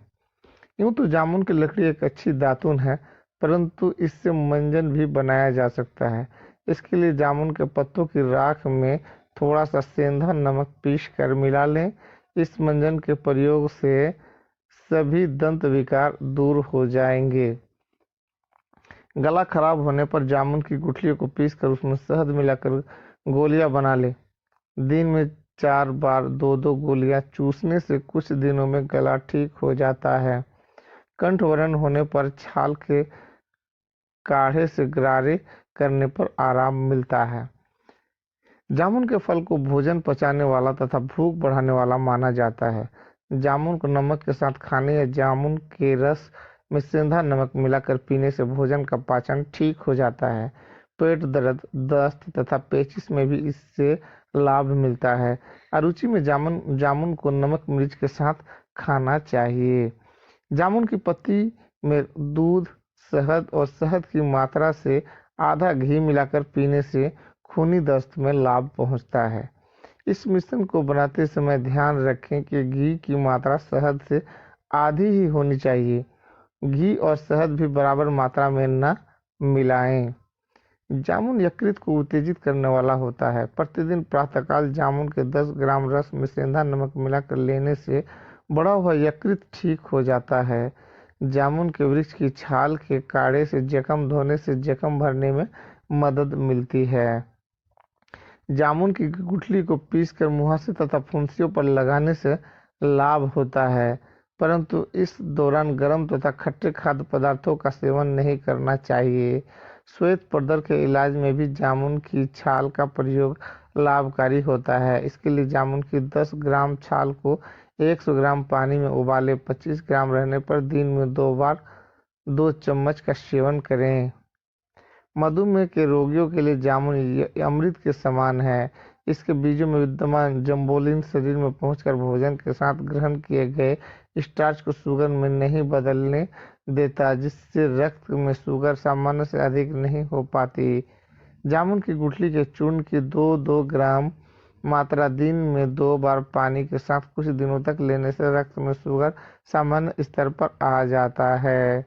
यूं तो जामुन की लकड़ी एक अच्छी दातुन है, परंतु इससे मंजन भी बनाया जा सकता है। इसके लिए जामुन के पत्तों की राख में थोड़ा सा सेंधा नमक पीस कर मिला लें। इस मंजन के प्रयोग से सभी दंत विकार दूर हो जाएंगे। गला खराब होने पर जामुन की गुठलियों को पीसकर उसमें शहद मिलाकर गोलियां बना ले। दिन में 4 बार 2-2 गोलियां चूसने से कुछ दिनों में गला ठीक हो जाता है। कंठवरण होने पर छाल के काढ़े से गरारे करने पर आराम मिलता है। जामुन के फल को भोजन पचाने वाला तथा भूख बढ़ाने वाला माना जाता है। जामुन को नमक के साथ खाने या जामुन के रस में सेंधा नमक मिलाकर पीने से भोजन का पाचन ठीक हो जाता है। पेट दर्द, दस्त तथा पेचिश में भी इससे लाभ मिलता है। अरुचि में जामुन को नमक मिर्च के साथ खाना चाहिए। जामुन की पत्ती में दूध, शहद और शहद की मात्रा से आधा घी मिलाकर पीने से खूनी दस्त में लाभ पहुंचता है। इस मिश्रण को बनाते समय ध्यान रखें कि घी की मात्रा शहद से आधी ही होनी चाहिए। घी और शहद भी बराबर मात्रा में न मिलाएं। जामुन यकृत को उत्तेजित करने वाला होता है। प्रतिदिन प्रातःकाल जामुन के 10 ग्राम रस में सेंधा नमक मिलाकर लेने से बढ़ा हुआ यकृत ठीक हो जाता है। जामुन के वृक्ष की छाल के काढ़े से जख्म धोने से जख्म भरने में मदद मिलती है। जामुन की गुठली को पीसकर मुहासे तथा फुंसियों पर लगाने से लाभ होता है, परंतु इस दौरान गर्म तथा खट्टे खाद्य पदार्थों का सेवन नहीं करना चाहिए। श्वेत प्रदर के इलाज में भी जामुन की छाल का प्रयोग लाभकारी होता है। इसके लिए जामुन की 10 ग्राम छाल को 100 ग्राम पानी में उबालें। 25 ग्राम रहने पर दिन में 2 बार 2 चम्मच का सेवन करें। मधुमेह के रोगियों के लिए जामुन अमृत के समान है। इसके बीजों में विद्यमान जम्बोलिन शरीर में पहुंचकर भोजन के साथ ग्रहण किए गए स्टार्च को शुगर में नहीं बदलने देता, जिससे रक्त में शुगर सामान्य से अधिक नहीं हो पाती। जामुन की गुठली के चूर्ण की 2-2 ग्राम मात्रा दिन में 2 बार पानी के साथ कुछ दिनों तक लेने से रक्त में शुगर सामान्य स्तर पर आ जाता है।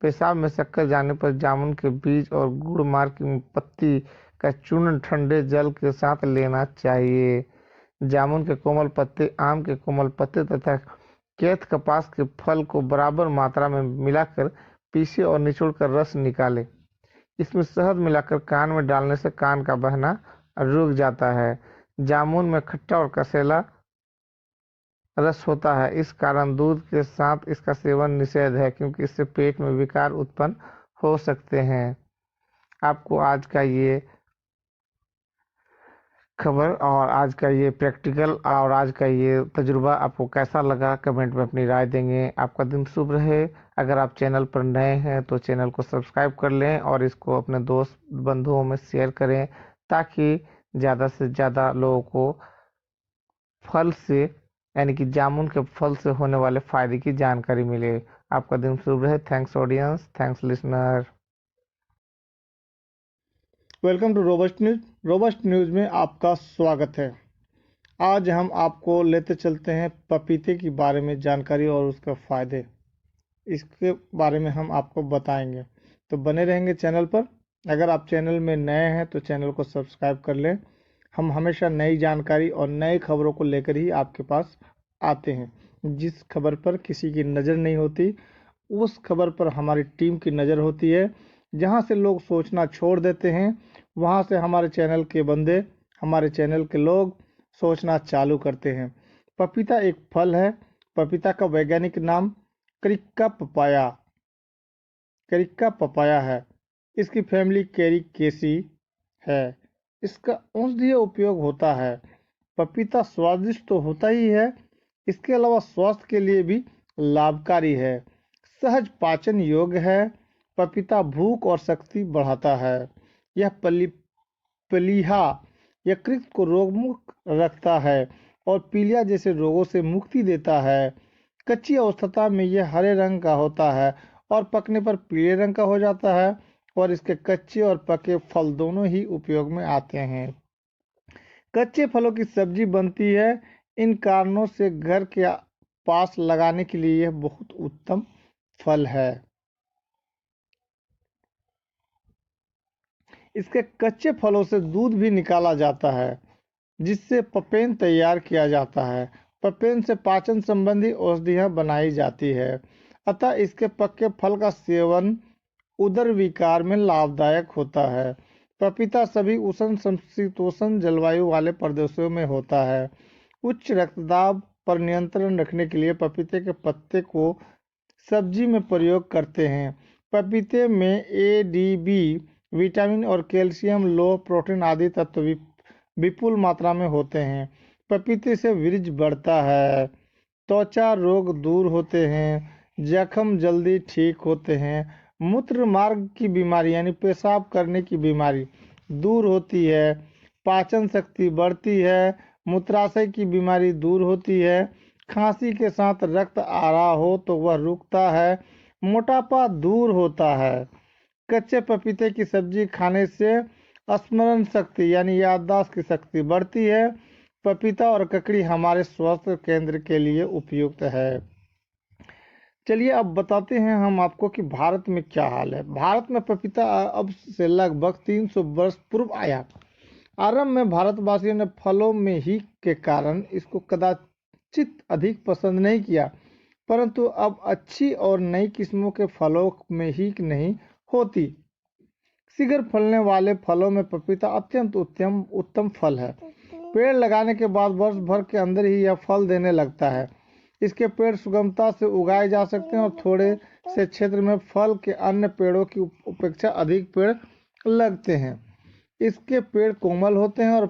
पेशाब में शक्कर जाने पर जामुन के बीज और गुड़ मार की पत्ती का चूर्ण ठंडे जल के साथ लेना चाहिए। जामुन के कोमल पत्ते, आम के कोमल पत्ते तथा कैथ कपास के फल को बराबर मात्रा में मिलाकर पीसे और निचोड़कर रस निकालें। इसमें शहद मिलाकर कान में डालने से कान का बहना रुक जाता है। जामुन में खट्टा और कसेला रस होता है, इस कारण दूध के साथ इसका सेवन निषेध है क्योंकि इससे पेट में विकार उत्पन्न हो सकते हैं। आपको आज का ये खबर और आज का ये प्रैक्टिकल और आज का ये तजुर्बा आपको कैसा लगा, कमेंट में अपनी राय देंगे। आपका दिन शुभ रहे। अगर आप चैनल पर नए हैं तो चैनल को सब्सक्राइब कर लें और इसको अपने दोस्त बंधुओं में शेयर करें, ताकि ज़्यादा से ज़्यादा लोगों को फल से, यानी कि जामुन के फल से होने वाले फायदे की जानकारी मिले। आपका दिन शुभ रहे। Thanks audience, thanks listener. Welcome to Robust News. Robust News में आपका स्वागत है। आज हम आपको लेते चलते हैं पपीते के बारे में जानकारी और उसके फायदे, इसके बारे में हम आपको बताएंगे, तो बने रहेंगे चैनल पर। अगर आप चैनल में नए हैं तो चैनल को सब्सक्राइब कर लें। हम हमेशा नई जानकारी और नई खबरों को लेकर ही आपके पास आते हैं। जिस खबर पर किसी की नज़र नहीं होती, उस खबर पर हमारी टीम की नज़र होती है। जहां से लोग सोचना छोड़ देते हैं, वहां से हमारे चैनल के बंदे, हमारे चैनल के लोग सोचना चालू करते हैं। पपीता एक फल है। पपीता का वैज्ञानिक नाम करिक्का पपाया है। इसकी फैमिली कैरिकेसी है। इसका औषधीय उपयोग होता है। पपीता स्वादिष्ट तो होता ही है, इसके अलावा स्वास्थ्य के लिए भी लाभकारी है। सहज पाचन योग्य है। पपीता भूख और शक्ति बढ़ाता है। यह प्लीहा यकृत को रोगमुक्त रखता है और पीलिया जैसे रोगों से मुक्ति देता है। कच्ची अवस्था में यह हरे रंग का होता है और पकने पर पीले रंग का हो जाता है, और इसके कच्चे और पके फल दोनों ही उपयोग में आते हैं। कच्चे फलों की सब्जी बनती है। इन कारणों से घर के पास लगाने के लिए यह बहुत उत्तम फल है। इसके कच्चे फलों से दूध भी निकाला जाता है, जिससे पपेन तैयार किया जाता है। पपेन से पाचन संबंधी औषधियां बनाई जाती है। अतः इसके पके फल का सेवन उदर विकार में लाभदायक होता है। पपीता सभी उष्ण समशीतोष्ण जलवायु वाले प्रदेशों में होता है। उच्च रक्तदाब पर नियंत्रण रखने के लिए पपीते के पत्ते को सब्जी में प्रयोग करते हैं। पपीते में ADB, विटामिन और कैल्शियम, लोह, प्रोटीन आदि तत्व विपुल मात्रा में होते हैं। पपीते से वृक्ष बढ़ता है। त्वचा रोग दूर होते हैं। जख्म जल्दी ठीक होते हैं। मूत्र मार्ग की बीमारी यानी पेशाब करने की बीमारी दूर होती है। पाचन शक्ति बढ़ती है। मूत्राशय की बीमारी दूर होती है। खांसी के साथ रक्त आ रहा हो तो वह रुकता है। मोटापा दूर होता है। कच्चे पपीते की सब्जी खाने से स्मरण शक्ति यानी याददाश्त की शक्ति बढ़ती है। पपीता और ककड़ी हमारे स्वास्थ्य केंद्र के लिए उपयुक्त है। चलिए अब बताते हैं हम आपको कि भारत में क्या हाल है। भारत में पपीता अब से लगभग 300 वर्ष पूर्व आया। आरंभ में भारतवासियों ने फलों में ही के कारण इसको कदाचित अधिक पसंद नहीं किया, परंतु अब अच्छी और नई किस्मों के फलों में ही नहीं होती। शीघ्र फलने वाले फलों में पपीता अत्यंत उत्तम फल है। पेड़ लगाने के बाद वर्ष भर के अंदर ही यह फल देने लगता है। इसके पेड़ सुगमता से उगाए जा सकते हैं और थोड़े से क्षेत्र में फल के अन्य पेड़ों की अपेक्षा अधिक पेड़ लगते हैं। इसके पेड़ कोमल होते हैं और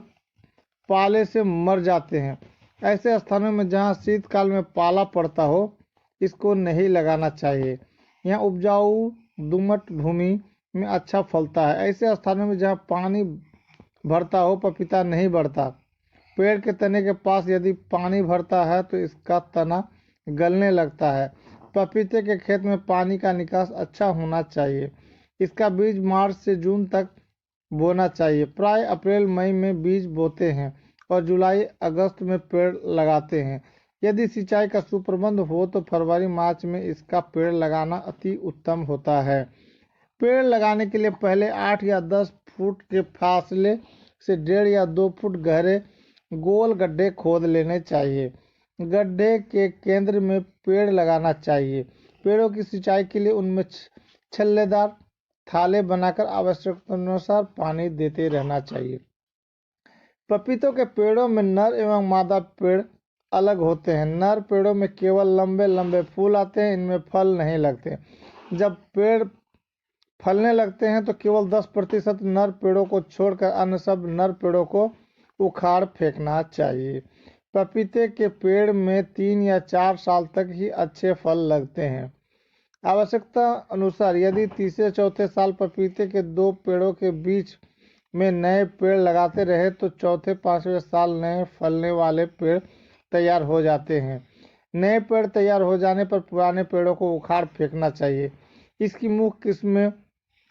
पाले से मर जाते हैं। ऐसे स्थानों में जहां शीतकाल में पाला पड़ता हो, इसको नहीं लगाना चाहिए। यहाँ उपजाऊ दोमट भूमि में अच्छा फलता है। ऐसे स्थानों में जहाँ पानी भरता हो, पपीता नहीं बढ़ता। पेड़ के तने के पास यदि पानी भरता है तो इसका तना गलने लगता है। पपीते के खेत में पानी का निकास अच्छा होना चाहिए। इसका बीज मार्च से जून तक बोना चाहिए। प्राय अप्रैल मई में बीज बोते हैं और जुलाई अगस्त में पेड़ लगाते हैं। यदि सिंचाई का सुप्रबंध हो तो फरवरी मार्च में इसका पेड़ लगाना अति उत्तम होता है। पेड़ लगाने के लिए पहले 8 या 10 फुट के फासले से 1.5 या 2 फुट गहरे गोल गड्ढे खोद लेने चाहिए। गड्ढे के केंद्र में पेड़ लगाना चाहिए। पेड़ों की सिंचाई के लिए उनमें छल्लेदार थाले बनाकर आवश्यकतानुसार पानी देते रहना चाहिए। पपीतों के पेड़ों में नर एवं मादा पेड़ अलग होते हैं। नर पेड़ों में केवल लंबे लंबे फूल आते हैं, इनमें फल नहीं लगते। जब पेड़ फलने लगते हैं तो केवल 10% नर पेड़ों को छोड़कर अन्य सब नर पेड़ों को उखाड़ फेंकना चाहिए। पपीते के पेड़ में 3 या 4 साल तक ही अच्छे फल लगते हैं। आवश्यकता अनुसार यदि तीसरे चौथे साल पपीते के 2 पेड़ों के बीच में नए पेड़ लगाते रहे तो चौथे पांचवें साल नए फलने वाले पेड़ तैयार हो जाते हैं। नए पेड़ तैयार हो जाने पर पुराने पेड़ों को उखाड़ फेंकना चाहिए। इसकी मुख्य किस्में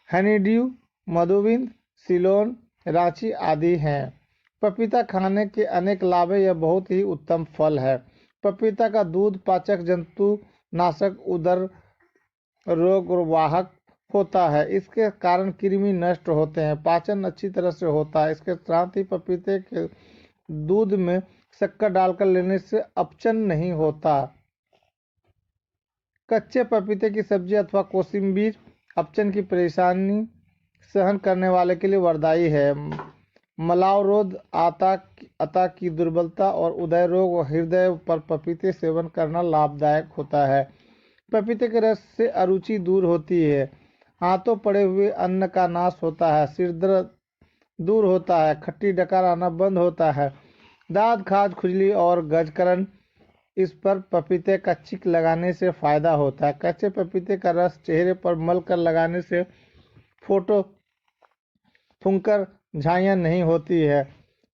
हनीड्यू, मधुबिंद, सिलोन, रांची आदि हैं। पपीता खाने के अनेक लाभ है। यह बहुत ही उत्तम फल है। पपीता का दूध पाचक, जंतु नाशक, उदर रोग वाहक होता है। इसके कारण कृमि नष्ट होते हैं, पाचन अच्छी तरह से होता है। इसके साथ ही पपीते के दूध में शक्कर डालकर लेने से अपचन नहीं होता। कच्चे पपीते की सब्जी अथवा कोशिम्बीर अपचन की परेशानी सहन करने वाले के लिए वरदायी है। मलावरोध, अता की दुर्बलता और उदय रोग और हृदय पर पपीते सेवन करना लाभदायक होता है। पपीते के रस से अरुचि दूर होती है, हाथों पड़े हुए अन्न का नाश होता है, सिर दर्द दूर होता है, खट्टी डकार आना बंद होता है, दांत खाज, खुजली और गजकरण इस पर पपीते का चिक लगाने से फायदा होता है। कच्चे पपीते का रस चेहरे पर मल कर लगाने से फोटो फुंकर झाइयाँ नहीं होती है।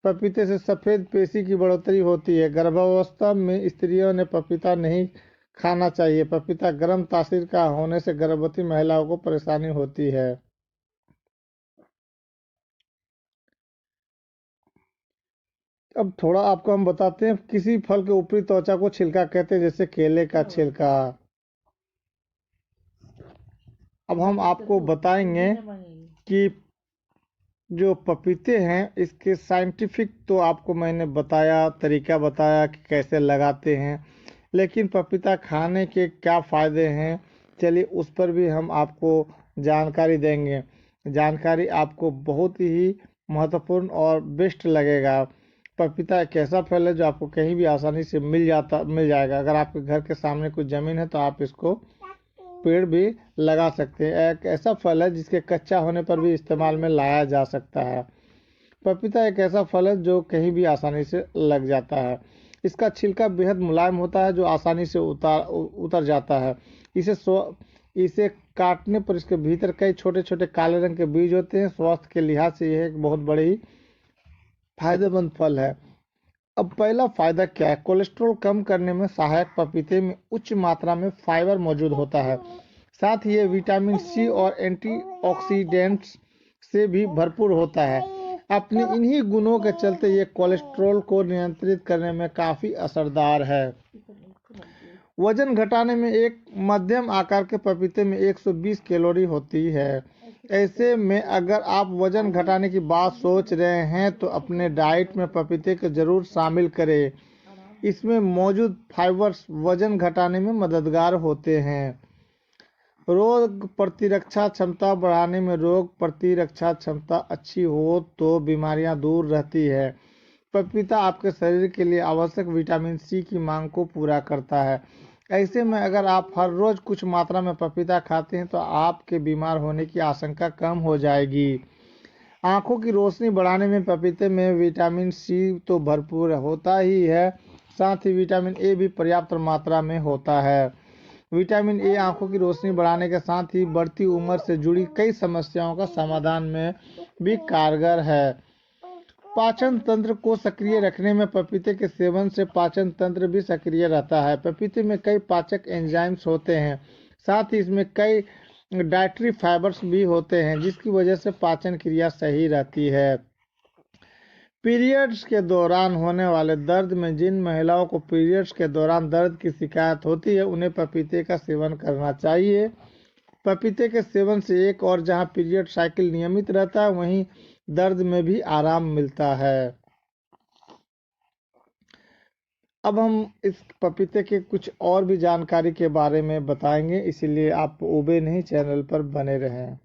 पपीते से सफ़ेद पेशी की बढ़ोतरी होती है। गर्भावस्था में स्त्रियों ने पपीता नहीं खाना चाहिए। पपीता गर्म तासीर का होने से गर्भवती महिलाओं को परेशानी होती है। अब थोड़ा आपको हम बताते हैं, किसी फल के ऊपरी त्वचा को छिलका कहते हैं, जैसे केले का छिलका। अब हम आपको बताएंगे कि जो पपीते हैं इसके साइंटिफिक तो आपको मैंने बताया, तरीका बताया कि कैसे लगाते हैं, लेकिन पपीता खाने के क्या फ़ायदे हैं, चलिए उस पर भी हम आपको जानकारी देंगे। जानकारी आपको बहुत ही महत्वपूर्ण और बेस्ट लगेगा। पपीता एक ऐसा फल है जो आपको कहीं भी आसानी से मिल जाएगा। अगर आपके घर के सामने कुछ ज़मीन है तो आप इसको पेड़ भी लगा सकते हैं। एक ऐसा फल है जिसके कच्चा होने पर भी इस्तेमाल में लाया जा सकता है। पपीता एक ऐसा फल है जो कहीं भी आसानी से लग जाता है। इसका छिलका बेहद मुलायम होता है जो आसानी से उतर जाता है। इसे काटने पर इसके भीतर कई छोटे छोटे काले रंग के बीज होते हैं। स्वास्थ्य के लिहाज से यह एक बहुत बड़ी फायदेमंद फल है। अब पहला फायदा क्या है? कोलेस्ट्रॉल कम करने में सहायक पपीते में उच्च मात्रा में फाइबर मौजूद होता है। साथ ही ये विटामिन सी और एंटीऑक्सीडेंट्स से भी भरपूर होता है। अपने इन्हीं गुणों के चलते ये कोलेस्ट्रॉल को नियंत्रित करने में काफ़ी असरदार है। वजन घटाने में एक मध्यम आकार के पपीते में 120 कैलोरी होती है। ऐसे में अगर आप वजन घटाने की बात सोच रहे हैं तो अपने डाइट में पपीते को जरूर शामिल करें। इसमें मौजूद फाइबर्स वजन घटाने में मददगार होते हैं। रोग प्रतिरक्षा क्षमता बढ़ाने में रोग प्रतिरक्षा क्षमता अच्छी हो तो बीमारियां दूर रहती है। पपीता आपके शरीर के लिए आवश्यक विटामिन सी की मांग को पूरा करता है। ऐसे में अगर आप हर रोज कुछ मात्रा में पपीता खाते हैं तो आपके बीमार होने की आशंका कम हो जाएगी। आंखों की रोशनी बढ़ाने में पपीते में विटामिन सी तो भरपूर होता ही है, साथ ही विटामिन ए भी पर्याप्त मात्रा में होता है। विटामिन ए आंखों की रोशनी बढ़ाने के साथ ही बढ़ती उम्र से जुड़ी कई समस्याओं का समाधान में भी कारगर है। पाचन तंत्र को सक्रिय रखने में पपीते के सेवन से पाचन तंत्र भी सक्रिय रहता है। पपीते में कई पाचक एंजाइम्स होते हैं, साथ ही इसमें कई डाइटरी फाइबर्स भी होते हैं जिसकी वजह से पाचन क्रिया सही रहती है। पीरियड्स के दौरान होने वाले दर्द में जिन महिलाओं को पीरियड्स के दौरान दर्द की शिकायत होती है उन्हें पपीते का सेवन करना चाहिए। पपीते के सेवन से एक और जहां पीरियड साइकिल नियमित रहता है वहीं दर्द में भी आराम मिलता है। अब हम इस पपीते के कुछ और भी जानकारी के बारे में बताएंगे, इसीलिए आप ऊबे नहीं चैनल पर बने रहें।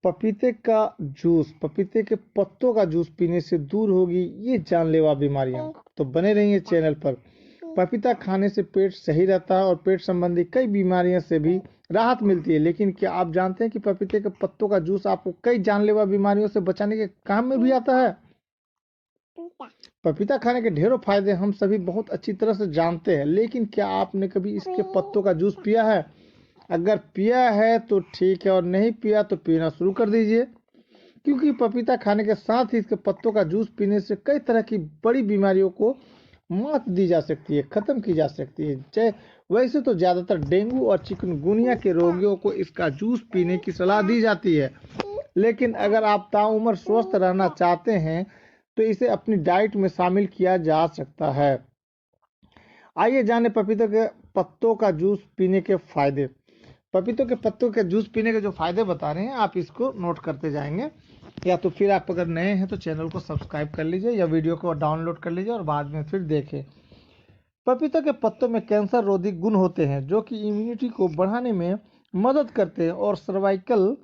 पपीते का जूस, पपीते के पत्तों का जूस पीने से दूर होगी ये जानलेवा बीमारियां, तो बने रहिए चैनल पर। पपीता खाने से पेट सही रहता है और पेट संबंधी कई बीमारियों से भी राहत मिलती है। लेकिन क्या आप जानते हैं कि पपीते के पत्तों का जूस आपको कई जानलेवा बीमारियों से बचाने के काम में भी आता है? पपीता खाने के ढेरों फायदे हम सभी बहुत अच्छी तरह से जानते हैं, लेकिन क्या आपने कभी इसके पत्तों का जूस पिया है? अगर पिया है तो ठीक है, और नहीं पिया तो पीना शुरू कर दीजिए, क्योंकि पपीता खाने के साथ ही इसके पत्तों का जूस पीने से कई तरह की बड़ी बीमारियों को मात दी जा सकती है, खत्म की जा सकती है। वैसे तो ज्यादातर डेंगू और चिकनगुनिया के रोगियों को इसका जूस पीने की सलाह दी जाती है, लेकिन अगर आप ताउम्र स्वस्थ रहना चाहते हैं तो इसे अपनी डाइट में शामिल किया जा सकता है। आइए जाने पपीते के पत्तों का जूस पीने के फायदे। पपीतों के पत्तों के जूस पीने के जो फायदे बता रहे हैं, आप इसको नोट करते जाएंगे, या तो फिर आप अगर नए हैं तो चैनल को सब्सक्राइब कर लीजिए या वीडियो को डाउनलोड कर लीजिए और बाद में फिर देखें। पपीता के पत्तों में कैंसर रोधी गुण होते हैं जो कि इम्यूनिटी को बढ़ाने में मदद करते हैं और सर्वाइकल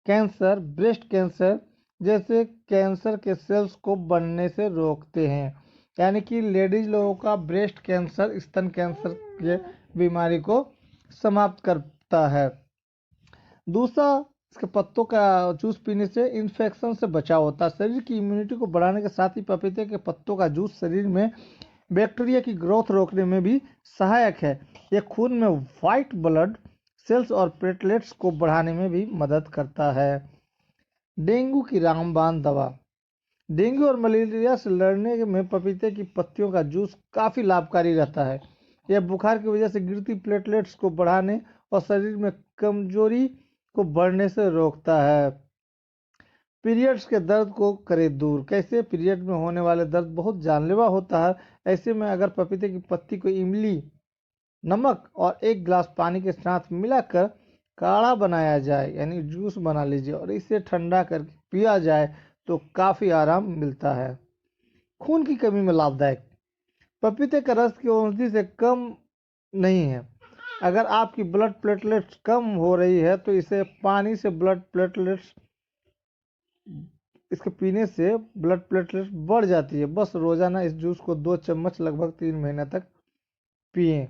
कैंसर, ब्रेस्ट कैंसर जैसे कैंसर के सेल्स को बढ़ने से रोकते हैं। यानी कि लेडीज लोगों का ब्रेस्ट कैंसर, स्तन कैंसर के बीमारी को समाप्त करता है। दूसरा, इसके पत्तों का जूस पीने से इन्फेक्शन से बचाव होता है। शरीर की इम्यूनिटी को बढ़ाने के साथ ही पपीते के पत्तों का जूस शरीर में बैक्टीरिया की ग्रोथ रोकने में भी सहायक है। यह खून में व्हाइट ब्लड सेल्स और प्लेटलेट्स को बढ़ाने में भी मदद करता है। डेंगू की रामबाण दवा। डेंगू और मलेरिया से लड़ने में पपीते की पत्तियों का जूस काफ़ी लाभकारी रहता है। यह बुखार की वजह से गिरती प्लेटलेट्स को बढ़ाने और शरीर में कमजोरी को बढ़ने से रोकता है। पीरियड्स के दर्द को करे दूर। कैसे? पीरियड में होने वाले दर्द बहुत जानलेवा होता है। ऐसे में अगर पपीते की पत्ती को इमली, नमक और 1 गिलास पानी के साथ मिलाकर काढ़ा बनाया जाए, यानी जूस बना लीजिए और इसे ठंडा करके पिया जाए तो काफ़ी आराम मिलता है। खून की कमी में लाभदायक। पपीते का रस की औषधि से कम नहीं है। अगर आपकी ब्लड प्लेटलेट्स कम हो रही है तो इसे पानी से ब्लड प्लेटलेट्स इसके पीने से ब्लड प्लेटलेट्स बढ़ जाती है। बस रोजाना इस जूस को 2 चम्मच लगभग 3 महीने तक पिएं।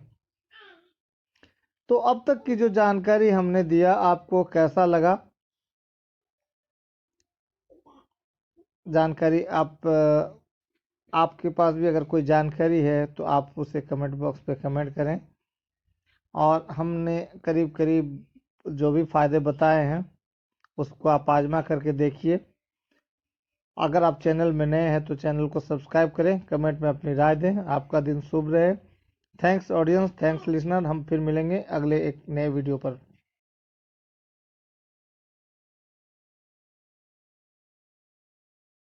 तो अब तक की जो जानकारी हमने दिया आपको कैसा लगा? जानकारी आपके पास भी अगर कोई जानकारी है तो आप उसे कमेंट बॉक्स पे कमेंट करें। और हमने करीब करीब जो भी फायदे बताए हैं उसको आप आजमा करके देखिए। अगर आप चैनल में नए हैं तो चैनल को सब्सक्राइब करें, कमेंट में अपनी राय दें। आपका दिन शुभ रहे। Thanks audience, thanks listener. हम फिर मिलेंगे अगले एक नए वीडियो पर।